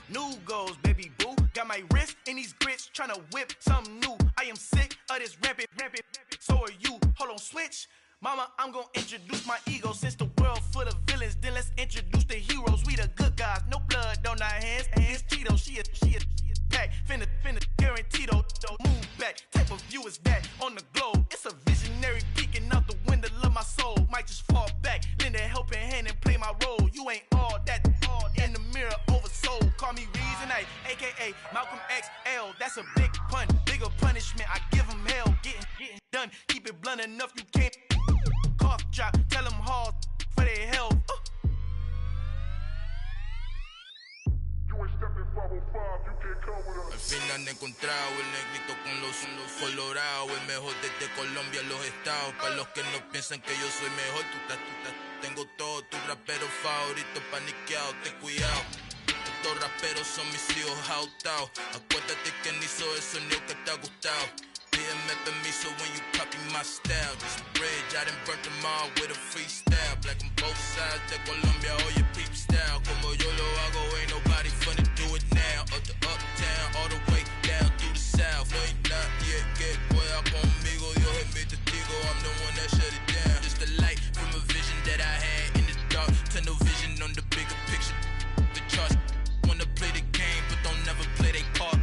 New goals, baby boo. Got my wrist in these grits, tryna whip something new. I am sick of this rampant. So are you. Hold on, switch. Mama, I'm gonna introduce my ego. Since the world full of villains, then let's introduce the heroes. We the good guys, no blood on our hands. Hands Tito, she a pack. Finna, guaranteed, move back. Type of view is that on the globe? It's a visionary peeking out the window of my soul. Might just fall back, lend a helping hand and play my role. You ain't all that in the mirror oversold. Call me Reason A, aka Malcolm XL. That's a big pun, bigger punishment. I give him hell, getting done. Keep it blunt enough, you can't cough drop. Tell them hard for their health. Al fin han encontrado el negrito con los colorados, el mejor desde Colombia a los estados. Para los que no piensan que yo soy mejor, tú estás, tengo todo, tu rapero favorito paniqueado, ten cuidado. estos raperos son mis hijos jautados. Acuérdate que ni soy el sonido que te ha gustado. Pídeme permiso when you copy my style. Just a bridge, I done burnt them all with a freestyle. Black on both sides de Colombia, oye peep style. Como yo lo hago, ain't nobody finna do it now. Up to uptown, all the way down through the south. No, you not yet, get pueda conmigo. Dios es mi testigo, I'm the one that shut it down. Just a light from a vision that I had in the dark. Tunnel vision on the bigger picture. The charts wanna play the game, but don't never play their part.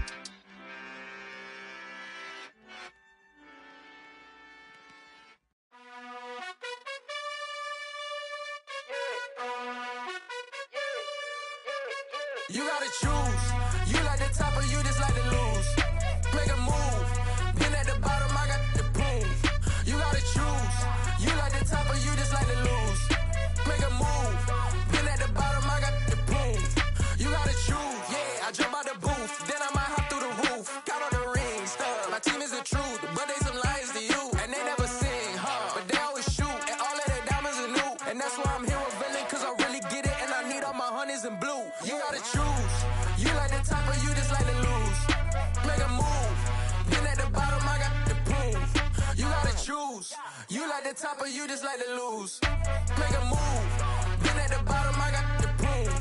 You gotta choose. You like the top or you just like to lose. Make a move. Been at the bottom, I got the proof. You gotta choose. You like the top or you just like to lose. Make a move. Been at the bottom, I got the proof. You gotta choose. Yeah, I jump out the booth. Then I might hop through the roof. Count on the rings. My team is the truth, but they some liars to you. And they never sing, but they always shoot. And all of their diamonds are new. And that's why I'm here revealing, cause I really get it. And I need all my honeys in blue. You gotta choose. You like the top or you just like to lose. Make a move. Been at the bottom, I got the proof. You gotta choose. You like the top or you just like to lose. Make a move. Been at the bottom, I got the proof.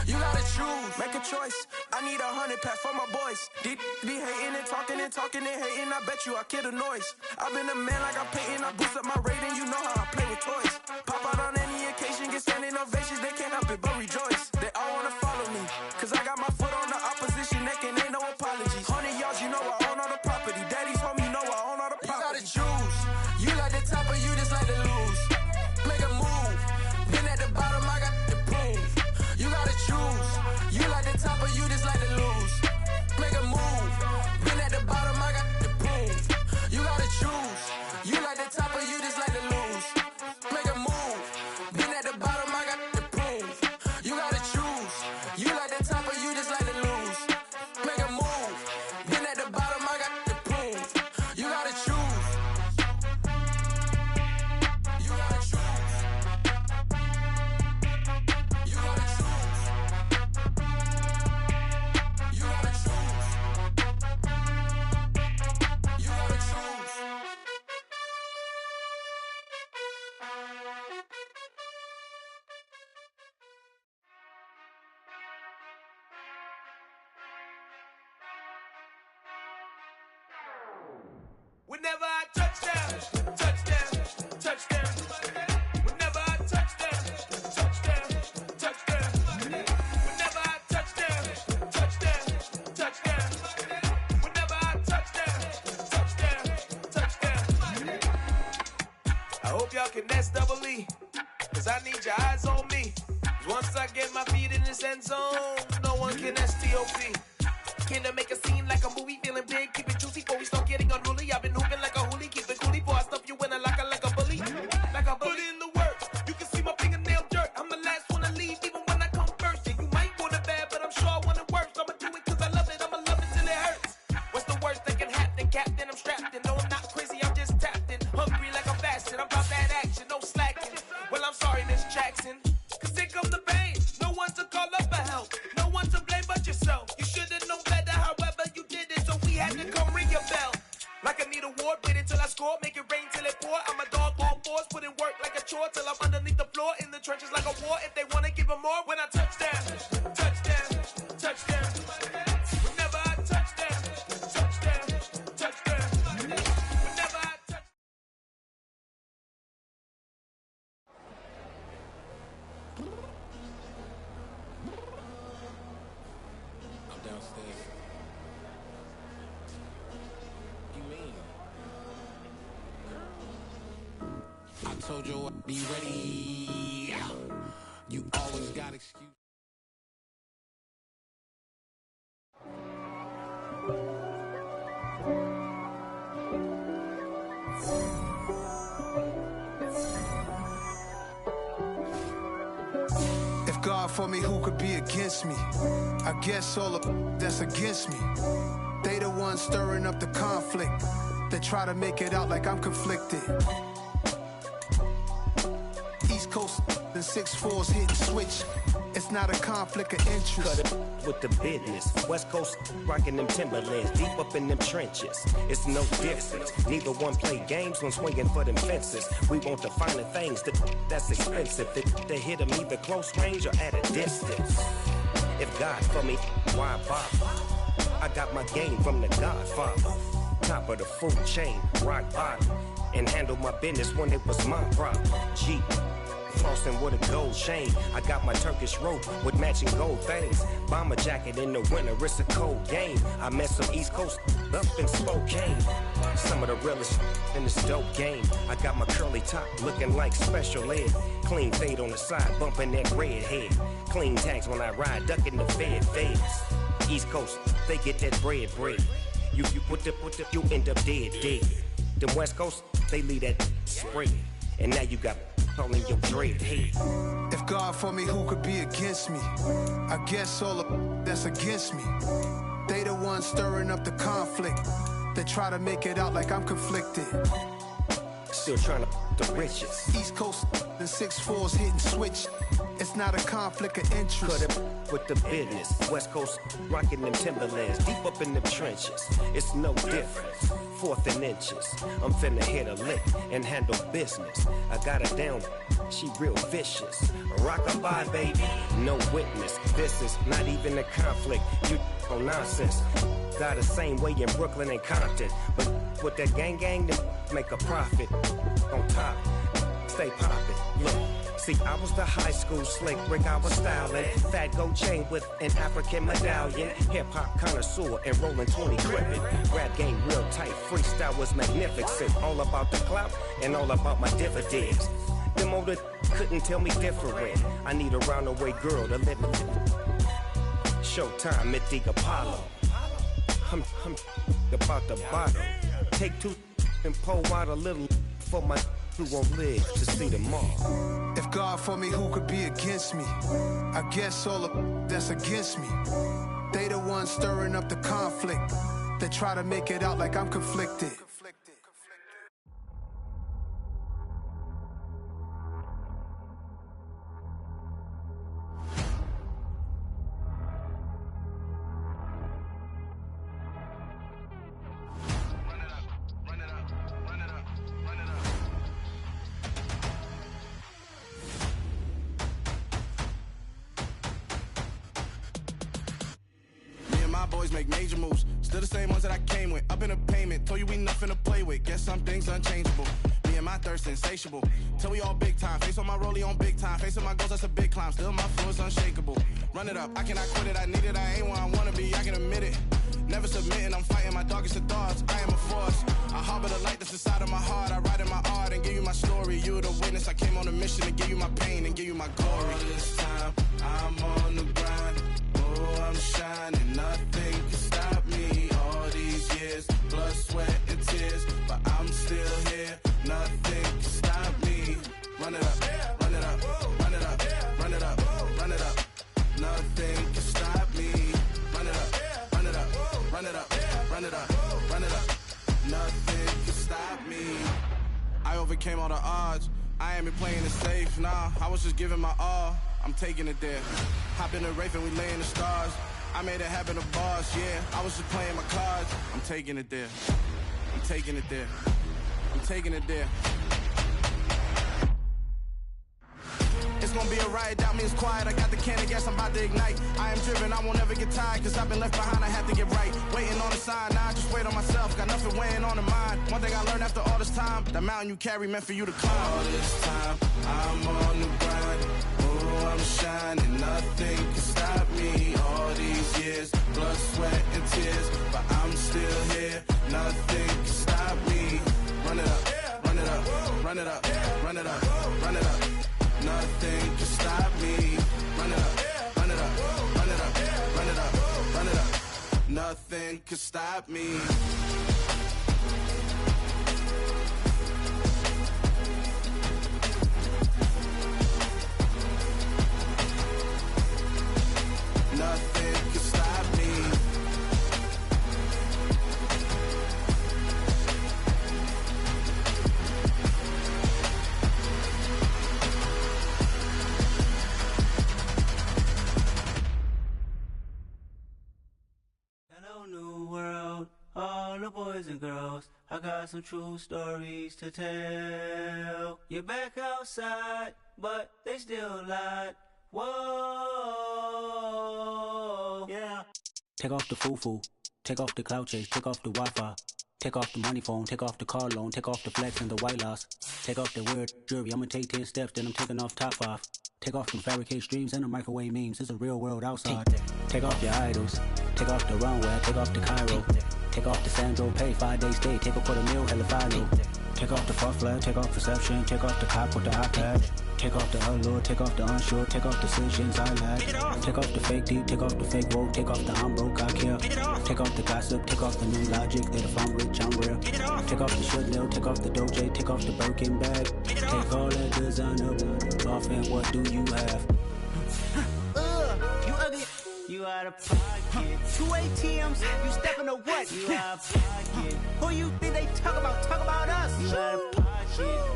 You gotta choose. Make a choice. I need 100 pack for my boys. Be hating and talking and talking and hating. I bet you I kill the noise. I've been a man like I'm Peyton. I boost up my rating. You know how I play with toys. Pop out on any occasion, get standing ovations. They can't help it but rejoice. They all wanna follow me, cause I got my foot on the opposition neck and ain't no apologies. 100 yards, you know I own all the property. Daddy's home, you know I own all the property. You gotta choose. You like the top or you just like to lose. Make a move. Been at the bottom, I got the proof. You gotta choose. You like the top or you just like to lose. Make a move. Been at the bottom, I got the proof. You gotta choose. You like the top or you just like to lose. Make a move. Been at the bottom, I got the proof. You gotta choose. You like the top or you just like to lose. Make a move. Been at the bottom, I got the proof. You gotta choose. You gotta choose. You gotta choose. You gotta choose. You gotta choose. Whenever I touchdown, touchdown, touchdown. Whenever I touchdown, touchdown, touchdown. Whenever I touchdown, touchdown, touchdown. Whenever I touchdown, touchdown, touchdown. I hope y'all can S-double-E, cause I need your eyes on me. 'Cause once I get my feet in this end zone, no one can S-T-O-P. Can I make a scene like a movie, feeling big, keep it juicy before we start getting unruly. I've been hooping like a hoolie, keep it coolie before I stuff you in a locker like a bully. Like a bully. Put in the work, you can see my fingernail dirt. I'm the last one to leave, even when I come first. Yeah, you might want it bad, but I'm sure I want it worse. I'ma do it cause I love it, I'ma love it till it hurts. What's the worst that can happen, Captain? I'm strapped in, no I'm not crazy, I'm just tapped in. Hungry like I'm fasting, I'm about that action, no slacking. Well, I'm sorry, Miss Jackson, cause here come the pain. No one to call up for help, no one to blame but yourself. You should've known better, however you did it, so we had to come ring your bell. Like I need a ward, wait until I score, make it rain till it pour. I'm a dog, all fours, put in work like a chore till I'm underneath the floor, in the trenches like a war. If they wanna give them more, when I touchdown, touchdown, touchdown. Whenever I touchdown, touchdown, touchdown. Whenever I touch. I'm downstairs. You mean? I told you I'd be ready. You always got excuse. If God for me, who could be against me? I guess all of that's against me. They the ones stirring up the conflict. They try to make it out like I'm conflicted. East Coast and 6'4's hitting switch. It's not a conflict of interest. Cut it with the business. West Coast rocking them Timberlands, deep up in them trenches. It's no difference. Neither one play games when swinging for them fences. We want the finer things that's expensive. They hit them either close range or at a distance. If God for me, why bother? I got my game from the Godfather. Top of the food chain, rock bottom. And handle my business when it was my problem. G. Flossing with a gold chain. I got my Turkish rope with matching gold things. Bomber jacket in the winter, it's a cold game. I met some East Coast up in Spokane. Some of the realest in this dope game. I got my curly top looking like special ed. Clean fade on the side, bumping that red head. Clean tags when I ride, ducking the feds. East Coast, they get that bread. You put the, you end up dead. Them West Coast, they leave that spread. And now you got all in your dread head. If God for me, who could be against me? I guess all of that's against me. They the ones stirring up the conflict. They try to make it out like I'm conflicted. Still trying to the riches. East Coast and 6'4s hitting switch. It's not a conflict of interest. Cut it with the business. West Coast rocking them Timberlands, deep up in them trenches. It's no difference. 4th and inches. I'm finna hit a lick and handle business. I got her down, she real vicious. Rock-a-bye, baby, no witness. This is not even a conflict. You on nonsense. Got the same way in Brooklyn and Compton. But with that gang, then make a profit. On top, stay poppin'. Look. See, I was the high school slick Rick, I was styling. Fat gold chain with an African medallion. Hip-hop connoisseur and rolling 20 gripping. Rap game real tight, freestyle was magnificent. All about the clout and all about my dividends. Them older couldn't tell me different. I need a roundaway girl to let me. Showtime at the Apollo. I'm about the bottle. Take 2 and pour out a little for my who won't live to see them all. If God for me, who could be against me? I guess all of that's against me. They the ones stirring up the conflict. They try to make it out like I'm conflicted. Boys make major moves, still the same ones that I came with. Up in a payment, told you we nothing to play with. Guess some things unchangeable. Me and my thirst insatiable. Till we all big time. Face on my rollie on big time. Facing my goals, that's a big climb. Still my flow is unshakable. Run it up, I cannot quit it. I need it, I ain't where I wanna be. I can admit it. Never submitting, I'm fighting my darkest of thoughts. I am a force. I harbor the light that's inside of my heart. I write in my art and give you my story. You the witness. I came on a mission to give you my pain and give you my glory. All this time, I'm on the grind. Oh, I'm shining. Nothing can stop me. All these years, blood, sweat, and tears, but I'm still here. Nothing can stop me. Run it up, run it up, run it up, run it up, run it up. Nothing can stop me. Run it up, run it up, run it up, run it up, run it up. Nothing can stop me. I overcame all the odds. I ain't been playing it safe, nah. I was just giving my all. I'm taking it there. Hop in the Wraith and we lay in the stars. I made it happen to boss, yeah. I was just playing my cards. I'm taking it there. I'm taking it there. I'm taking it there. It's gonna be a riot, doubt me it's quiet. I got the can of gas, I'm about to ignite. I am driven, I won't ever get tired, cause I've been left behind, I have to get right. Waiting on the sign, now I just wait on myself. Got nothing weighing on the mind. One thing I learned after all this time, the mountain you carry meant for you to climb. All this time, I'm on the grind. Oh, I'm shining, nothing can stop me. All these years, blood, sweat, and tears, but I'm still here. Nothing can stop me. Run it up, run it up, run it up, run it up, run it up. Nothing can stop me. Run it up, run it up, run it up, run it up, run it up. Nothing can stop me. Nothing can stop me. and girls. I got some true stories to tell. You're back outside, but they still lied. Whoa, yeah. Take off the foo-foo, take off the cloud chase, take off the Wi-Fi. Take off the money phone, take off the car loan, take off the flex and the white loss. Take off the weird jewelry, I'ma take 10 steps, then I'm taking off top 5. Take off them fabricate streams and the microwave memes, it's a real world outside. Take off your idols, take off the runway, take off the Cairo. Take off the Sandro pay, 5-day stay, take a $250,000, hella final. Take off the far flag, take off perception, take off the cop with the iPad. Take off the allure, take off the unsure, take off decisions I lack. Take off the fake deep, take off the fake woke, take off the I'm broke, I care. Take off the gossip, take off the new logic that if I'm rich, I'm real. Take off the shit nil, take off the Doge, take off the Birkin bag. Take all that designer off and what do you have? You ugly. You out of pocket. 2 ATMs, you stepping to what? You out of pocket. Who you think they talk about us? You out of pocket.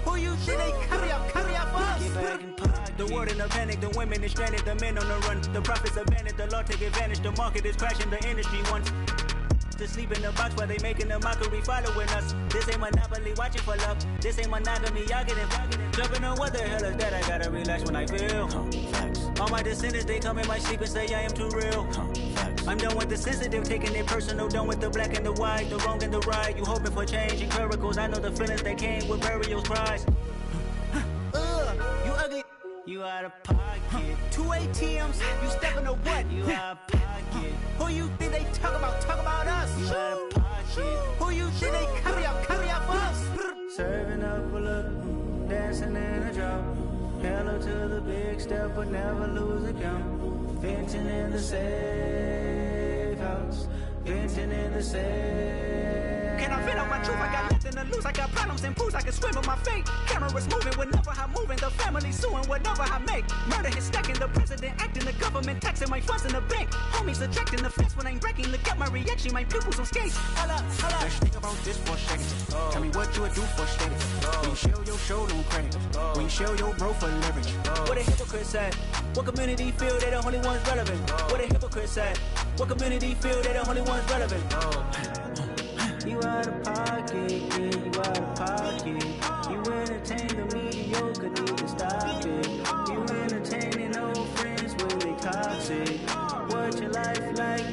Who you think they carry out for us? Get back in pocket. The world in a panic, the women is stranded, the men on the run. The profits abandoned, the law take advantage. The market is crashing, the industry wants to sleep in the box while they making a mockery following us. This ain't Monopoly, watching for love. This ain't monogamy, y'all getting jumping on what the hell is that? I gotta relax when I feel. All my descendants, they come in my sleep and say I am too real. I'm done with the sensitive, taking it personal. Done with the black and the white, the wrong and the right. You hoping for change and miracles. I know the feelings that came with burials, cries. You ugly. You out of pocket. 2 ATMs, you stepping to what? You out of pocket. Who you think they talk about us? You out of pocket. Who you think they carry out for us? Serving up a look, dancing in a drop. Hello to the big step, but never lose a count. Venting in the safe house. Venting in the safe. Can I vent out my truth? I got nothing to lose. I got problems and pools. I can swim with my fate. Cameras moving whenever I'm moving. The family suing whatever I make. Murder is stacking. The president acting. The government taxing my funds in the bank. Homies attracting the fence when I'm breaking. Look at my reaction. My pupils on skates. Holla, holla. Let's think about this for a second. Tell me what you would do for steady. When you show your show, don't credit. When you show your bro for leverage. What a hypocrite said. What community feel they the only ones relevant? What a hypocrite said. What community feel they the only ones relevant? You out of pocket, yeah, you out of pocket. You entertain the mediocre, need to stop it. You entertaining old friends when they toxic. What your life like?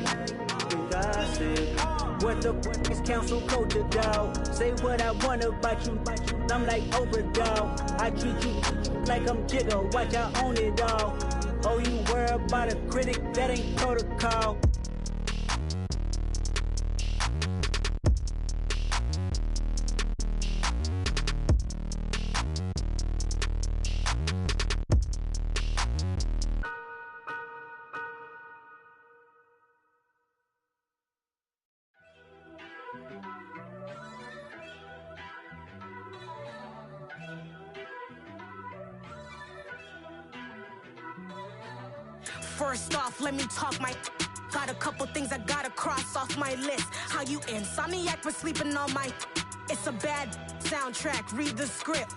The gossip. What the is council culture, dog? Say what I want about you. I'm like Oprah, dog. I treat you like I'm Jigga. Watch, I own it all. Oh, you worry about a critic? That ain't protocol. First off, let me talk my. Got a couple things I gotta cross off my list. How you insomniac for sleeping on my. It's a bad soundtrack, read the script.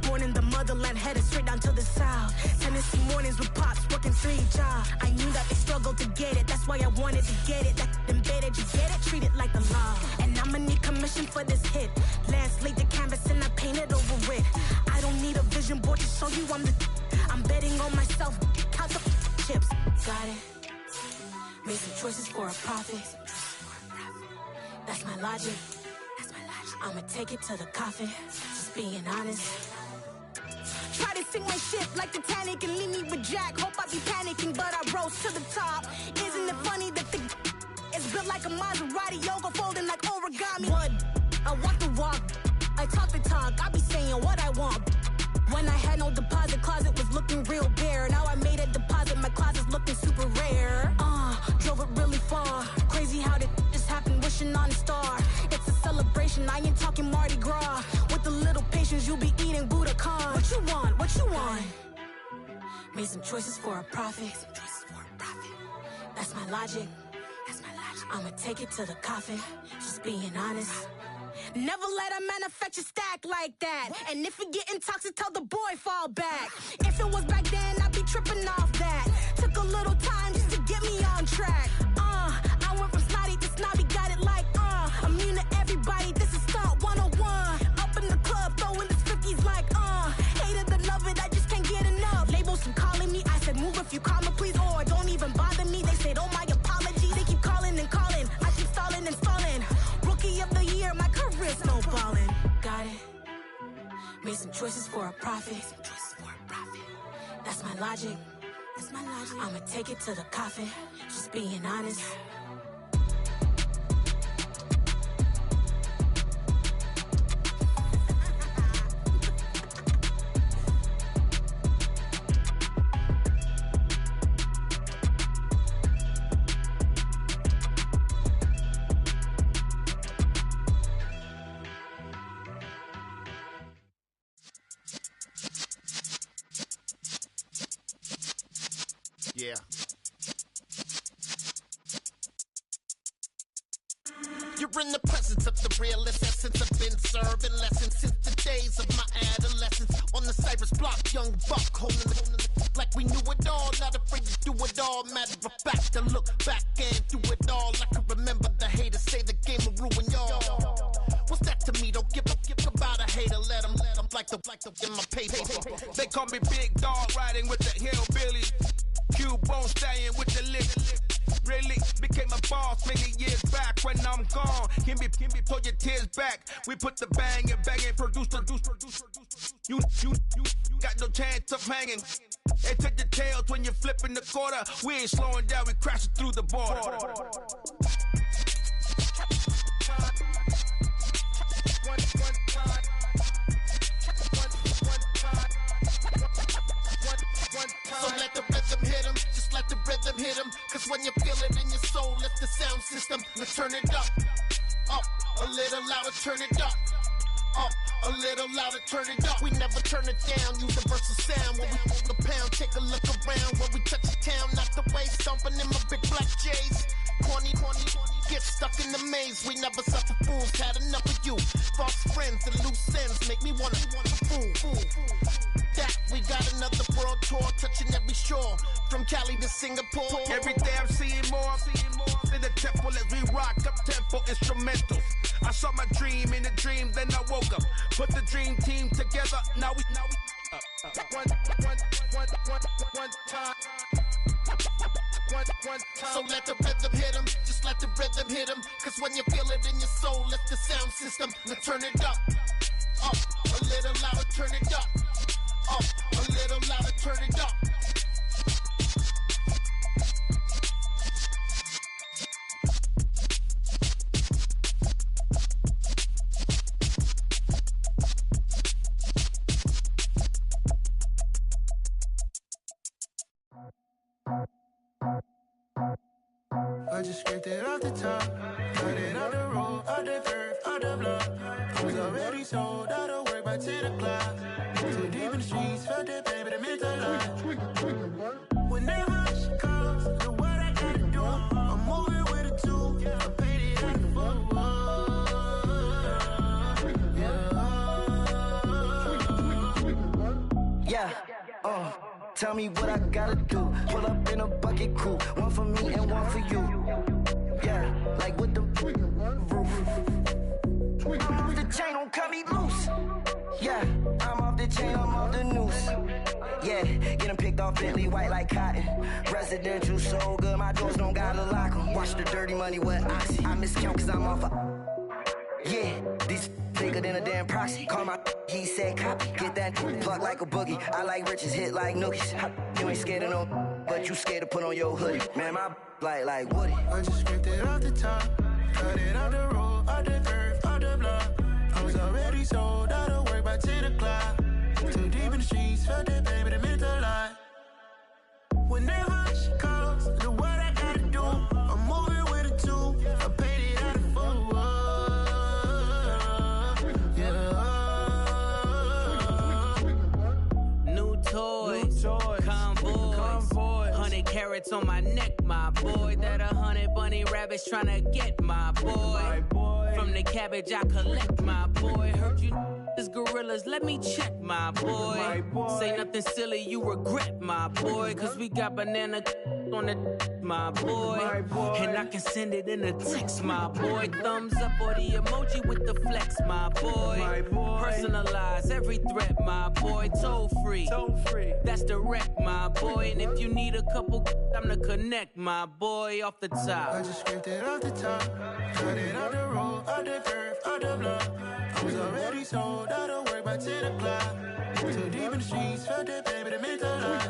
Born in the motherland, headed straight down to the south. Tennessee mornings with pops, working 3 jobs. I knew that they struggled to get it, that's why I wanted to get it. That embedded, you get it, treat it like the law. And I'ma need commission for this hit. Last laid the canvas and I painted over it. I don't need a vision board to show you I'm betting on myself, count the chips. Got it. Made some choices for a profit. That's my logic. I'ma take it to the coffin. Just being honest. Try to sink my ship like Titanic and leave me with Jack. Hope I be panicking, but I rose to the top. Isn't it funny that the is built like a Maserati, yoga folding like origami? What? I walk the walk, I talk the talk. I be saying what I want. When I had no deposit, closet was looking real bare. Now I made a deposit, my closet's looking super rare. Drove it really far. Crazy how did just happen, wishing on a star. It's a celebration, I ain't talking Mardi Gras. With a little patience, you'll be eating Budokan. What you want? What you want? Made some choices for a profit. That's my logic. I'ma take it to the coffin. Just being honest. Never let a manufacture stack like that. And if it getting toxic, tell the boy fall back. If it was back then, I'd be tripping off that. Took a little time just to get me on track. I went from snotty to snobby, got it like immune to choices for a profit. That's my logic. I'ma take it to the coffin. Just being honest. Yeah. You're in the presence of the realest essence. I've been serving lessons since the days of my adolescence. On the Cypress block, young buck holding the like we knew it all. Not afraid to do it all. Matter of fact, I look back and do it all. I can remember the haters say the game will ruin y'all. What's that to me? Don't give about a hater. Let them like the in my paper. They call me Big Dog, riding with the hillbillies. Cubone stallion with the lick. Really became a boss many years back. When I'm gone, can be pull your tears back. We put the bang and produce. You got no chance of hanging. And take the tails when you're flipping the quarter. We ain't slowing down, we crashing through the border. So let the rhythm hit him, just let the rhythm hit him. Cause when you feel it in your soul, lift the sound system. Let's turn it up, a little louder, turn it up, a little louder, turn it up. We never turn it down, universal sound. When we move the pound, take a look around. When we touch the town, not the way, stomping in my big black J's. Corny, get stuck in the maze. We never suffer fools, had enough of you. False friends and loose ends make me wanna fool. That we got another world tour, touching every shore, from Cali to Singapore. Every day I'm seeing more in the temple as we rock up tempo instrumentals. I saw my dream in a dream, then I woke up. Put the dream team together. Now we one time. So let the rhythm hit him, just let the rhythm hit him. Cause when you feel it in your soul, lift the sound system. Now turn it up, a little louder, turn it up, a little louder, turn it up. I just scraped it off the top, got it on the road, on the curve, on the block. I was already sold out of work by 10 o'clock. Too deep in the streets, felt that pain, but it meant a lot. Whenever she calls, know what I gotta do. I'm moving with a two, I paid it out the full. Yeah, tell me what I gotta do. Pull up in a bucket crew, one for me and one for you. Yeah, like with the roof. I'm off the chain, don't cut me loose. Yeah, I'm off the chain, I'm off the noose. Yeah, getting picked off Bentley white like cotton. Residential so good, my doors don't gotta lock 'em. Watch the dirty money with Oxy. I miscount cause I'm off yeah, these bigger than a damn proxy. Call my he said copy. Get that plug like a boogie. I like riches, hit like nookies. You ain't scared of no, but you scared to put on your hoodie. Man, my like Woody. I just scraped it off the top, got it on the road, on the curve, on the block. I was already sold out of work by 10 o'clock. Too deep in the streets, felt that pain, but it meant a lot. Whenever she calls, know what I gotta do. I'm moving with a two, I paid it out of full. Toys, convoys, 100 carats on my neck, my boy. That 100 bunny rabbits tryna get my boy. From the cabbage I collect, my boy. Heard you is gorillas, let me check, my boy. Say nothing silly, you regret, my boy. Cause we got banana on the my boy. And I can send it in a text, my boy. Thumbs up or the emoji with the flex, my boy. Personalize every threat, my boy. Toll free. That's direct, my boy. And if you need a couple, I'm the connect, my boy. Off the top. I just scraped it off the top, got it on the road, on the curve, on the block. I was already sold out of work by right to the cloud. So deep in the streets, felt that baby, the mental lie.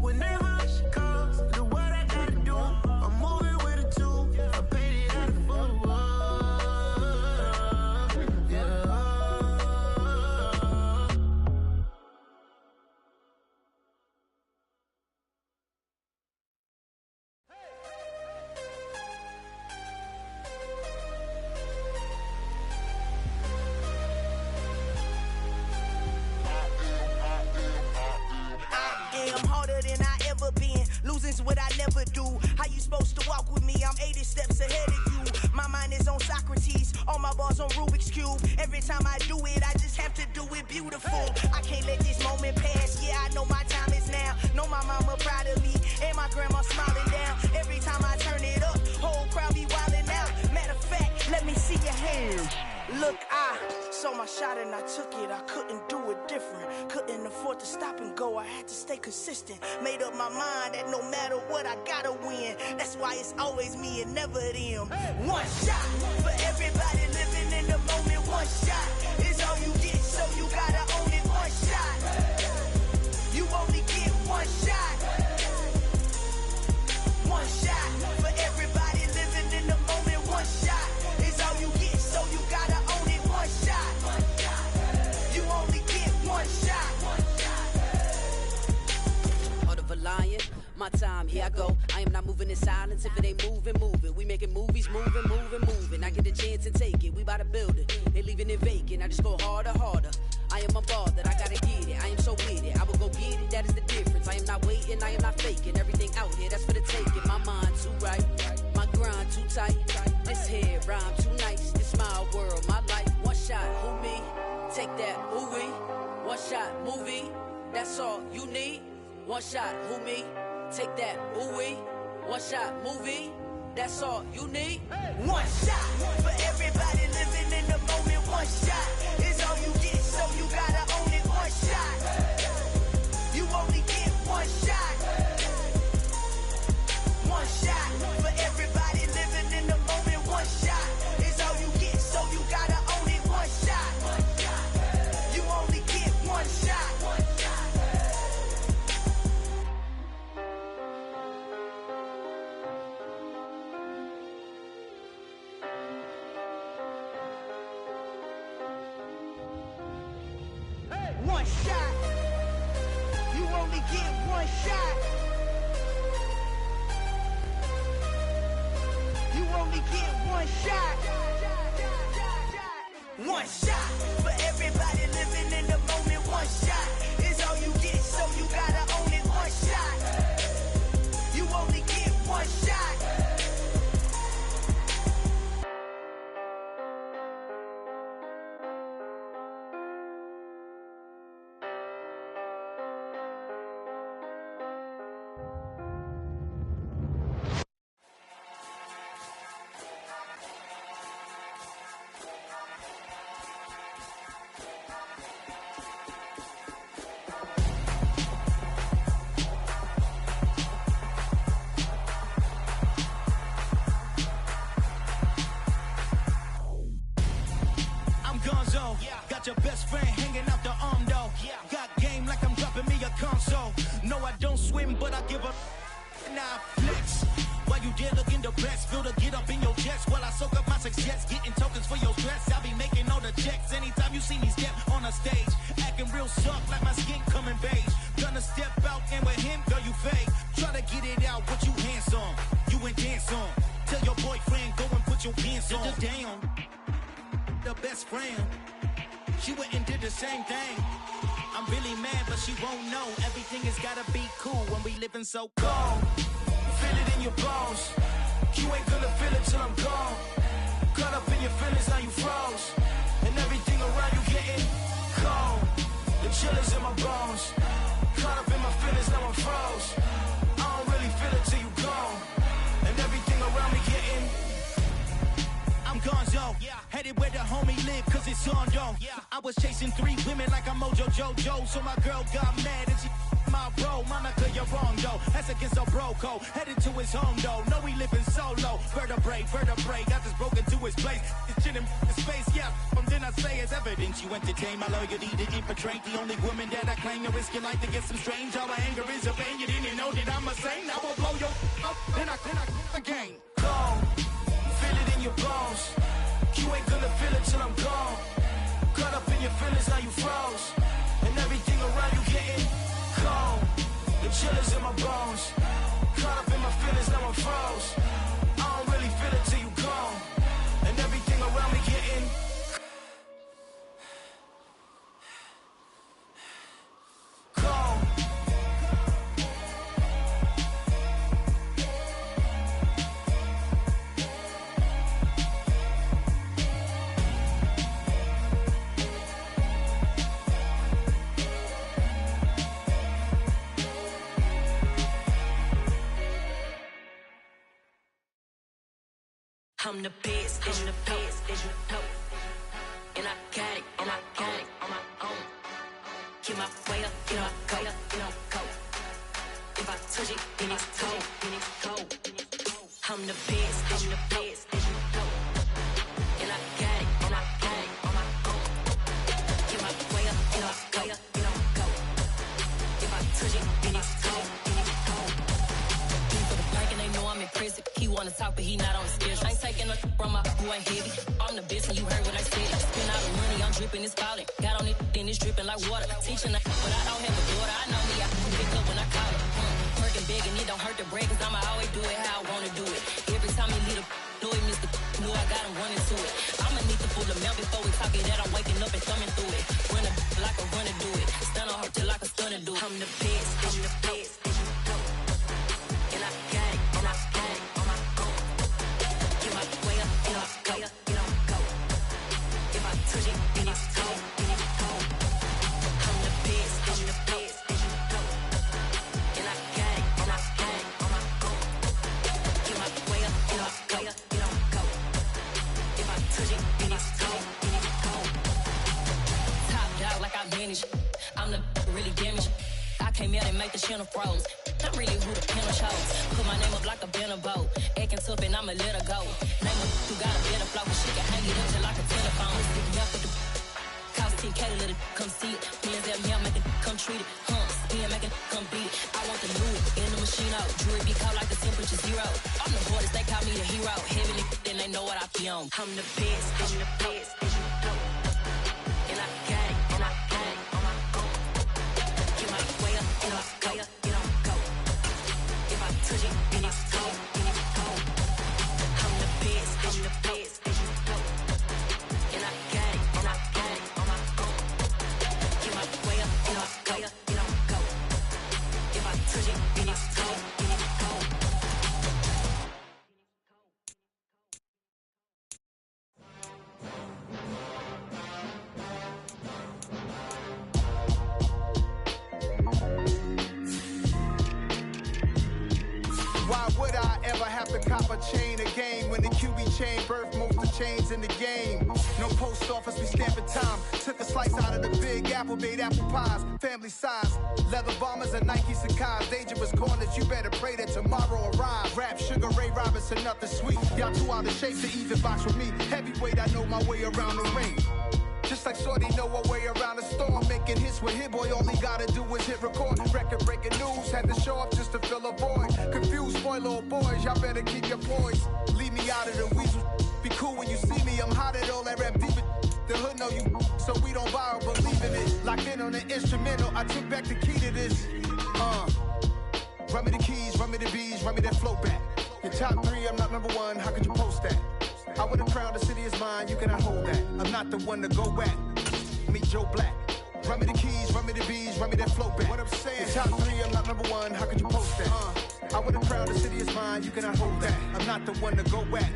Whenever she calls, do what I gotta do. I'm moving with a two, I paid it out of full. Losing's what I never do. How you supposed to walk with me? I'm 80 steps ahead of you. My mind is on Socrates, all my bars on Rubik's Cube. Every time I do it, I just have to do it beautiful. I can't let this moment pass. Yeah, I know my time is now. Know my mama proud of me, and my grandma smiling down. Every time I turn it up, whole crowd be wildin' out. Matter of fact, let me see your hands. Look, I saw my shot and I took it. I couldn't do it different. Couldn't afford to stop and go. I had to stay consistent. Made up my mind that no matter what, I gotta win. That's why it's always me and never them. One shot for everybody living in the moment. One shot is all you get, so you gotta own it. One shot. You only get one shot. One shot for everybody living in the moment. One shot is all you get, so you gotta own it. One shot. You only get one shot. Heart of a lion, my time, here I go. I am not moving in silence. If it ain't moving, move it. We making movies, moving. I get a chance to take it. We bout to build it. They leaving it vacant. I just go harder. I am a ball that I gotta get it. I am so with it. I will go get it. That is the difference. I am not waiting. I am not faking. Everything out here, that's for the taking. My mind too right. My grind too tight. This head rhyme too nice. This my world, my life. One shot, who me? Take that, who we? One shot, movie. That's all you need. One shot, who me? Take that, who we? One shot, movie. That's all you need. One shot for everybody living in the moment. One shot is all you get, so you gotta own it. One shot. You only get one shot. One shot for everybody living in the moment. One shot is all you get, so you gotta own it. One shot. You only get one shot. One shot. You only get one shot. You only get one shot. One shot for everybody living in the moment. One shot is all you get, so you gotta own it. One shot. You only get one shot. Got your best friend hanging out the arm though. Got game like I'm dropping me a console. No, I don't swim, but I give up. Nah, flex. While you there looking the best, feel the get up in your chest while I soak up my success, getting tokens for your stress. I'll be making all the checks anytime you see me step on a stage, acting real soft like my skin coming beige. Gonna step out and with him, girl, you fake. Try to get it out, what you hands on, you ain't dance on. Tell your boyfriend go and put your pants on. Down, the best friend. She went and did the same thing. I'm really mad, but she won't know. Everything has gotta be cool when we living so cold. Feel it in your bones. You ain't gonna feel it till I'm gone. Caught up in your feelings, now you froze. And everything around you getting cold. The chill is in my bones. Caught up in my feelings, now I'm froze. I don't really feel it till you gone. And everything around me getting I'm gonzo, headed where the homie live, cause it's on, yo. I was chasing 3 women like I'm Mojo Jojo, so my girl got mad and she my bro, Monica, you're wrong, though. That's against a bro code. Headed to his home, though. No, he living solo. Vertebrae, got this broken to his place. It's shit in space, yeah. From then I say it's evidence. You entertain my loyalty to infiltrate. The only woman that I claim to risk your life to get some strange. All my anger is a pain. You didn't know that I'm a saint. I will blow your up. Then I again. Gone. Feel it in your bones. You ain't gonna feel it till I'm gone. Caught up in your feelings, now you froze. And everything around you getting cold. The chill is in my bones. Caught up in my feelings, now I'm froze. I don't really feel it till you gone. And everything around me getting cold. I'm the best, I'm the best, and I got it, and I got it on my own. Get my way up, get my go, go. If I touch it, then it's cold, I'm the best, I'm the best, and I got it, and I got it on my own. Get my way up, get my go. If I touch it, then it's cold, For the bank and they know I'm in prison. He wanna talk, but he not on the schedule. I ain't taking a from my who ain't heavy. I'm the best and you heard what I said. Spend all the money, I'm dripping, it's falling. Got on it, then it's dripping like water. Teaching but I don't have a daughter. I know me, I can pick up when I call it. Working big and it don't hurt the break, cause I'ma always do it how I wanna do it. Every time he lead a know he missed the knew I got him running to it. I'ma need to pull the mail before we talk it that I'm waking up and thumbing through it. Run like a runner do it. Stun on her till like a stunner do it. I'm the best, I'm the best. And I got it, and I got it on my own. Get my way up, get my go. If I touch it, then it's cold, I'm the best, I'm the best. And I got it, and I got it on my own. Get my way up, get my go. If I touch it, then it's cold, Top dog like I manage. I'm the really damaged. I came out and make the channel froze. I'm really who the piano chose. Put my name up like a banner boat. Acting tough and I'ma let her go. Name her who got a better flow, but she can hang it up just like a telephone. Stick me up with the cost 10K to let it come see it. Millions at me, I make it come treat it. Spin, make it come beat it. I want the new in the machine out. Jewelry be cold like the temperature 0. I'm the hardest, they call me the hero. Heavenly, then they know what I be on. I'm the best, I'm the best. And I got it, and I got it on my own. Get my way up, and I go. If I touch it, then it's cold, I'm the best, I'm the best. And I got it, and I got it on my own. Get my way up, and I go. If I touch it, then it's cold, Why would I ever have to cop a chain again when the QB chain birthed most of chains in the game? No post office, we stamping time. Took a slice out of the big apple, made apple pies, family size. Leather bombers and Nike Sacai's. Dangerous corners, you better pray that tomorrow arrives. Rap, Sugar Ray Robinson, nothing sweet. Y'all too out of shape to even box with me. Heavyweight, I know my way around the ring. Just like Shorty know her way around the storm. Making hits with Hit Boy, all he gotta do is hit record. Record breaking news, had to show up just to fill a void. Confused, boy, little boys, y'all better keep your poise. Leave me out of the weasel. Be cool when you see me, I'm hot at all that rap deep. The hood know you, so we don't borrow, believe in it. Locked in on the instrumental, I took back the key to this. Run me the keys, run me the bees, run me that flow back. Your top 3, I'm not number 1, how could you post that? I would've crowned the city is mine, you cannot hold that. I'm not the one to go back. Meet Joe Black. Run me the keys, run me the bees, run me that flow back. What I'm saying, top 3, I'm not number 1, how could you post that? I would've crowned the city is mine, you cannot hold that. I'm not the one to go back.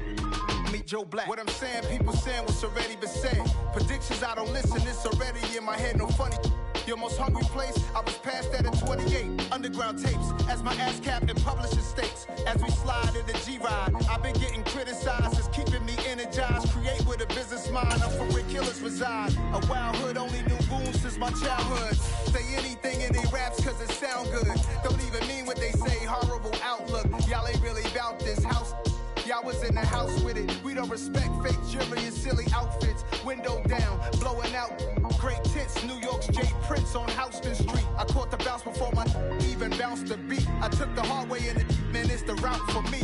Meet Joe Black. What I'm saying, people saying what's already been said. Predictions, I don't listen, it's already in my head, no funny. Your most hungry place, I was past that in 28. Underground tapes, as my ass capped in publishing states. As we slide in the G-Ride, I've been getting criticized, it's keeping me energized. Create with a business mind, I'm from where killers reside. A wild hood, only knew goons since my childhood. Say anything in they raps cause it sound good. in the house with it. We don't respect fake jewelry and silly outfits. Window down, blowing out great tits. New York's J. Prince on Houston Street. I caught the bounce before my even bounced the beat. I took the hard way in it, man, it's the route for me.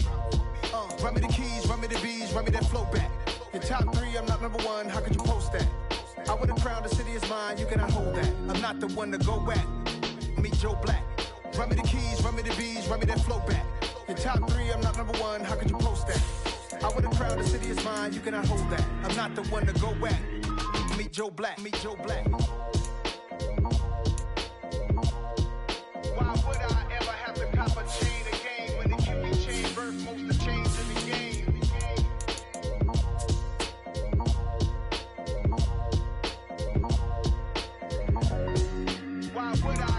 Run me the keys, run me the bees, run me that flow back. Your top 3, I'm not number 1, how could you post that? I would've crowned the city is mine, you cannot hold that. I'm not the one to go back. Meet Joe Black. Run me the keys, run me the bees, run me that flow back. Your top 3, I'm not number 1, how could you post that? I would've crowned the city is mine, you cannot hold that. I'm not the one to go back. Meet Joe Black, meet Joe Black. Why would I ever have to cop a chain again when the QB chain birthed most of the chains in the game? Why would I?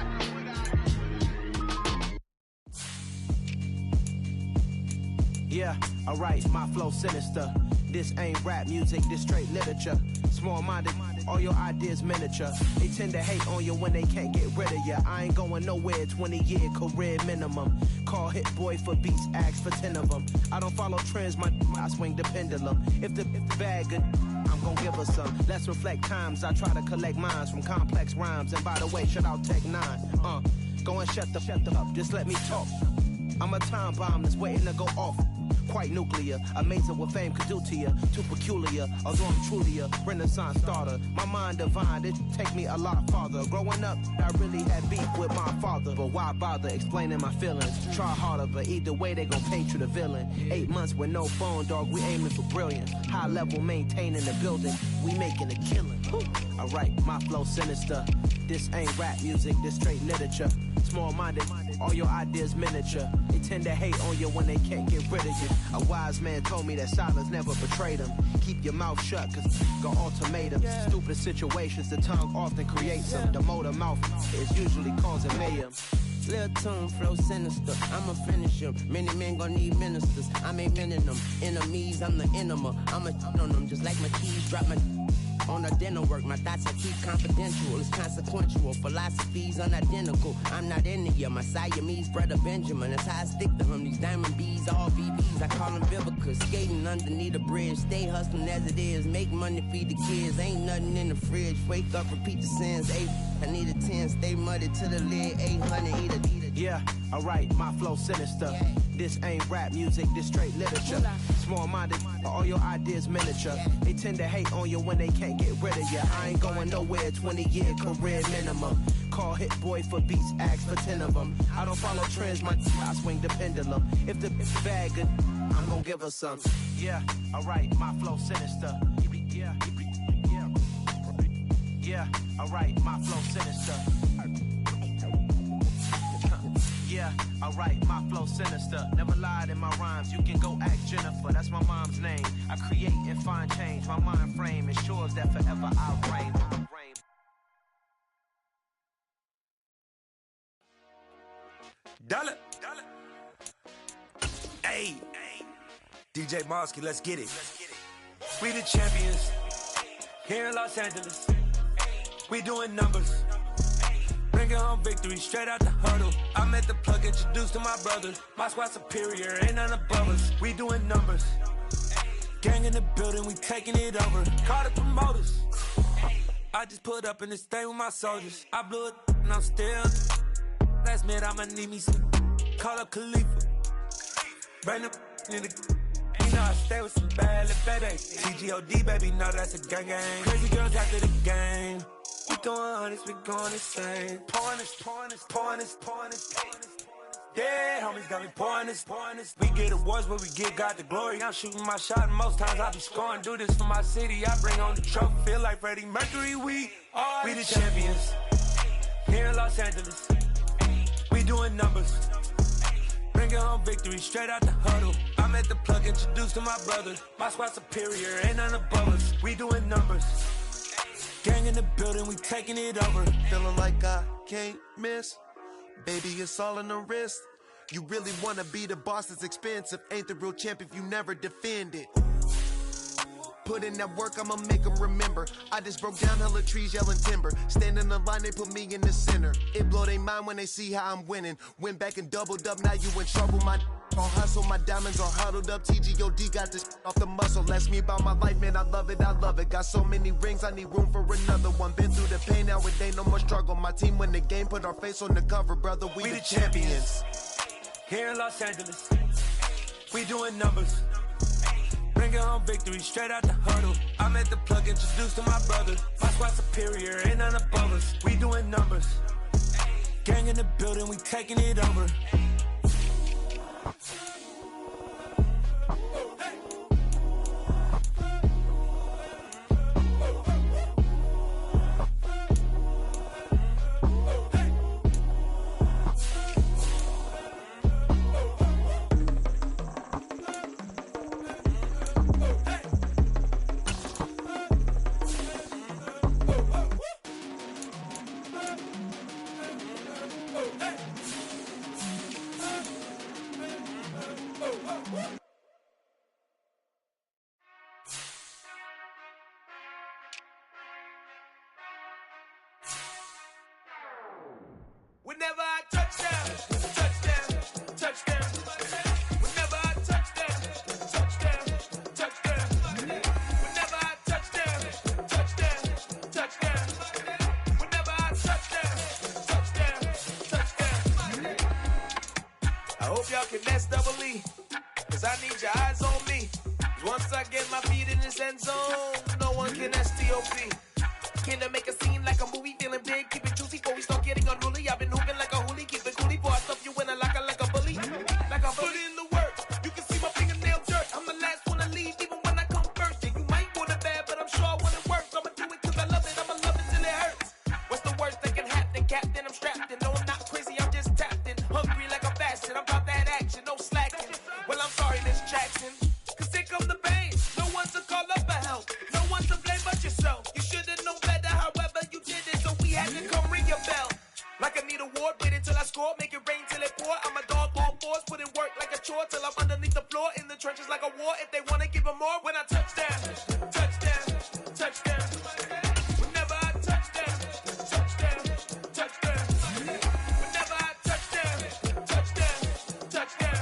Yeah, alright, my flow sinister. This ain't rap music, this straight literature. Small-minded, all your ideas miniature. They tend to hate on you when they can't get rid of you. I ain't going nowhere, 20-year career minimum. Call Hit Boy for beats, ask for 10 of them. I don't follow trends, I swing the pendulum. If the bag good, I'm gon' give her some. Let's reflect times, I try to collect minds from complex rhymes. And by the way, shout out Tech 9. Go and shut the up, just let me talk. I'm a time bomb that's waiting to go off. Quite nuclear, amazing what fame could do to you. Too peculiar, although I'm truly a renaissance starter. My mind divine, it take me a lot farther. Growing up, I really had beef with my father. But why bother explaining my feelings? Try harder, but either way they gon' paint you the villain. 8 months with no phone, dog, we aiming for brilliance. High level maintaining the building, we making a killing. Alright, my flow sinister. This ain't rap music, this straight literature. Small-minded, all your ideas miniature. They tend to hate on you when they can't get rid of you. A wise man told me that silence never betrayed him. Keep your mouth shut, cause got ultimatums. Stupid situations, the tongue often creates them. The motor mouth is usually causing mayhem. Lil' tune, flow sinister, I'ma finish him. Many men gon' need ministers, I'm aiming them. Enemies, I'm the enema, I'ma on them. Just like my keys, drop my on the dental work. My thoughts I keep confidential, it's consequential. Philosophies unidentical, I'm not into you. My Siamese brother Benjamin, that's how I stick to him. These diamond bees, all BBs, I call them Vivica. Skating underneath the bridge, stay hustling as it is. Make money, feed the kids, ain't nothing in the fridge. Wake up, repeat the sins, 8, I need a 10, stay muddy to the lid, 800, eat a. Yeah, alright, my flow sinister. This ain't rap music, this straight literature. Small-minded, all your ideas miniature. They tend to hate on you when they can't get rid of you. I ain't going nowhere, 20-year career minimum. Call Hit Boy for beats, ask for 10 of them. I don't follow trends, I swing the pendulum. If the bag good, I'm gon' give her some. Yeah, alright, my flow sinister. Yeah, alright, my flow sinister. Yeah, alright, my flow sinister. Never lied in my rhymes, you can go ask Jennifer. That's my mom's name. I create and find change. My mind frame ensures that forever I'll reign. Dollar. Hey, DJ Mosky, let's get it. We the champions here in Los Angeles. We doing numbers. Bringing home victory straight out the huddle. I met the plug, introduced to my brothers. My squad superior, ain't none above us. We doing numbers. Gang in the building, we taking it over. Call the promoters. I just put up in this thing with my soldiers. I blew it and I'm still. Last minute, I'ma need me some. Call up Khalifa. Bring them in the. You know I stay with some bad little baby. TGOD, baby, know that's a gang gang. Crazy girls after the game. We going honest, we going insane. Pouring this. Yeah, homies got me pouring this. We get awards, but we give God the glory. I'm shooting my shot, and most times I be scoring. Do this for my city, I bring on the trophy. Feel like Freddie Mercury, we the champions. Here in Los Angeles, we doing numbers. Bringing home victory straight out the huddle. I met the plug, introduced to my brothers. My squad superior, ain't none above us. We doing numbers. Gang in the building, we taking it over. Feeling like I can't miss. Baby, it's all in the wrist. You really wanna be the boss, it's expensive. Ain't the real champ if you never defend it. Put in that work, I'ma make them remember. I just broke down hella trees, yelling timber. Stand in the line, they put me in the center. It blow their mind when they see how I'm winning. Went back and doubled up, now you in trouble, my on hustle, my diamonds are huddled up. TGOD got this off the muscle. That's me about my life, man. I love it, I love it. Got so many rings, I need room for another one. Been through the pain, now it ain't no more struggle. My team win the game, put our face on the cover, brother. We the champions. Here in Los Angeles, we doing numbers. Bringing home victory straight out the huddle. I'm at the plug, introduced to my brother. My squad superior, ain't none above us. We doing numbers. Gang in the building, we taking it over. Whenever I touchdown, touchdown, touchdown. Whenever I touchdown, touchdown, touchdown. Whenever I touchdown, touchdown, touchdown. Whenever I touchdown, touchdown, touchdown. I hope y'all can nest double E, cause I need your eyes on me. Once I get my feet in this end zone, no one can STOP. Can I make a scene like a movie, feeling big, keep it juicy before we start getting unruly. I've been hooping like a hoolie, keep it coolie, before I stuff you in a locker like a bully. Like I put in the work, you can see my fingernail dirt. I'm the last one to leave, even when I come first. Yeah, you might want it bad, but I'm sure I want it worse. I'ma do it cause I love it, I'ma love it till it hurts. What's the worst that can happen, Captain? I'm strapped in, no I'm not crazy, I'm just tapped in. Hungry like I'm fasting, I'm about that action, no slacking. Well, I'm sorry, Miss Jackson, cause here come the pain. No one to call up for help, no one to blame but yourself. You should've known better, however you did it, so we had to come ring your bell. Like I need a ward, wait until I score, make it rain till it pour. I'm a dog, all fours, put in work like a chore till I'm underneath the floor, in the trenches like a war. If they wanna give them more, when I touchdown, touchdown, touchdown. Whenever I touchdown, touchdown, touchdown. Whenever I touchdown, touchdown, touchdown.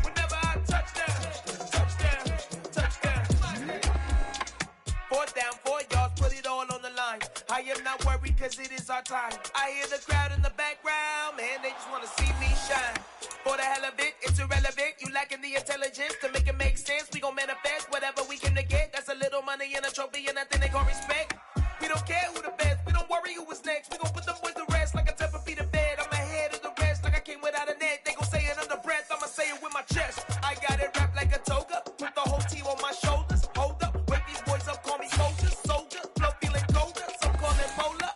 Whenever I touchdown, touchdown, touchdown. 4th down, 4 yards, put it all on the line. I am not worried cause it is our time. I hear the crowd in the background, man, they just wanna see me shine. For the hell of it, it's irrelevant. You lacking the intelligence to make it make sense. We gon' manifest whatever we came to get. That's a little money and a trophy and nothing they call respect. We don't care who the best, we don't worry who was next. We gon' put them boys to rest like a 10 feet of bed. I'm ahead of the rest like I came without a net. They gon' say it under breath, I'ma say it with my chest. I got it wrapped like a toga, put the whole team on my shoulders. Hold up, wake these boys up, call me soldier, soldier. Flow feeling colder, some call it polar.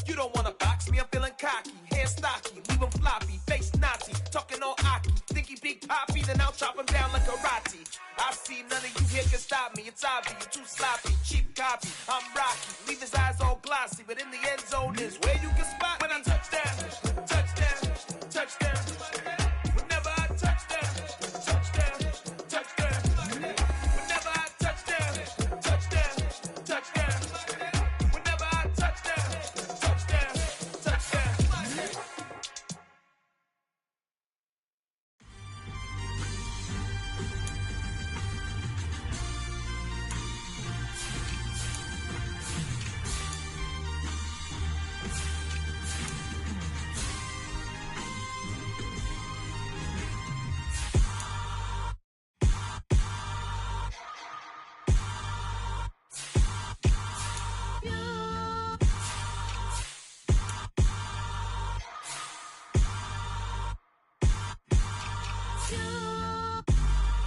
You don't wanna box me, I'm feeling cocky. Hair stocky, leave him floppy, face Nazi. Talking all Aki, think he big poppy, then I'll chop him down like karate. I see none of you here can stop me. It's obvious, you too sloppy, cheap copy. I'm Rocky, leave his eyes all glossy, but in the end zone is where you can spot when I touchdown, touchdown, touchdown. Whenever I touchdown, touchdown, touchdown. Whenever I touchdown, touchdown, touchdown. Whenever I touchdown, touchdown, touchdown.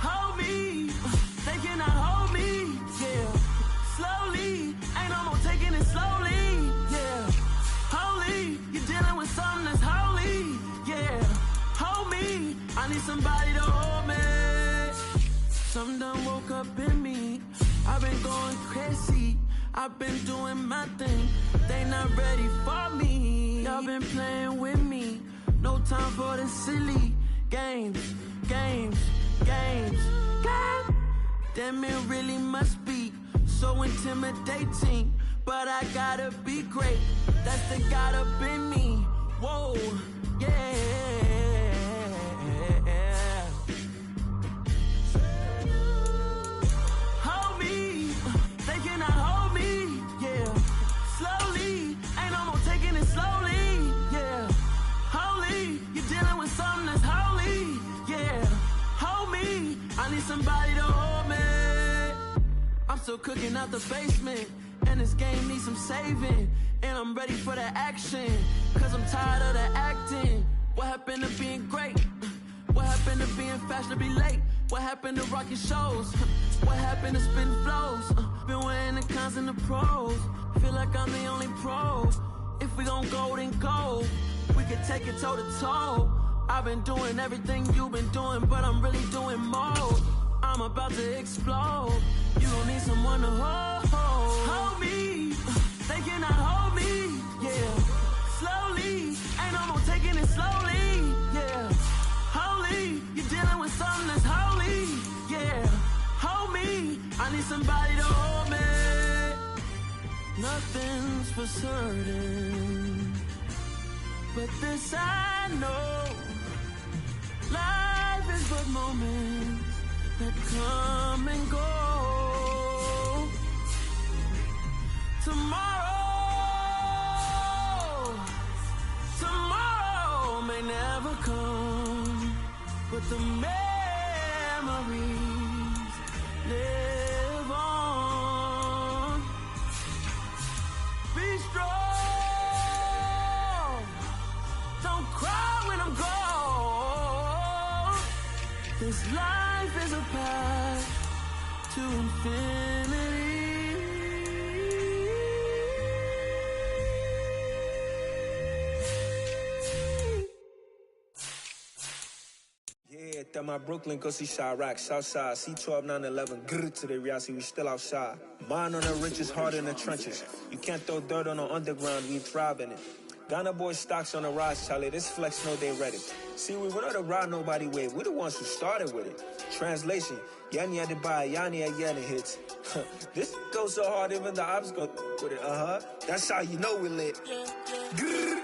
Hold me, they cannot hold me, yeah. Slowly, ain't no more taking it slowly, yeah. Holy, you're dealing with something that's holy, yeah. Hold me, I need somebody to hold me. Something done woke up in me, I've been going crazy. I've been doing my thing, they not ready for me. Y'all been playing with me, no time for the silly games, games, games, games. Damn, it really must be so intimidating, but I gotta be great, that's the God up in me. Whoa, yeah. somebody to hold me. I'm still cooking out the basement, and this game needs some saving. And I'm ready for the action, cause I'm tired of the acting. What happened to being great? What happened to being fashionably late? What happened to rocking shows? What happened to spitting flows? Been weighing the cons and the pros. Feel like I'm the only pro. If we gon' go, then go. We can take it toe to toe. I've been doing everything you've been doing, but I'm really doing more. I'm about to explode. You gon' need someone to hold me. They cannot hold me, yeah. Slowly, ain't no more taking it slowly, yeah. Holy, you're dealing with something that's holy, yeah. Hold me, I need somebody to hold me. Nothing's for certain, but this I know. Life is but moments that come and go. Tomorrow may never come, but the memories live on. Be strong, don't cry when I'm gone. This life is a path to infinity. Yeah, that my Brooklyn, go see Chirac, Southside, C12, 911, grrr to the reality, we still outside. Mine on the riches, hard in the trenches. You can't throw dirt on the underground, we thrive in it. Ghana boys stocks on the rise, Charlie, this flex know they ready. See, we were not the ride nobody with, we the ones who started with it. Translation, Yanni had to buy, Yanni had Yanni hits. This goes so hard, even the ops go with it, That's how you know we lit. Grrr,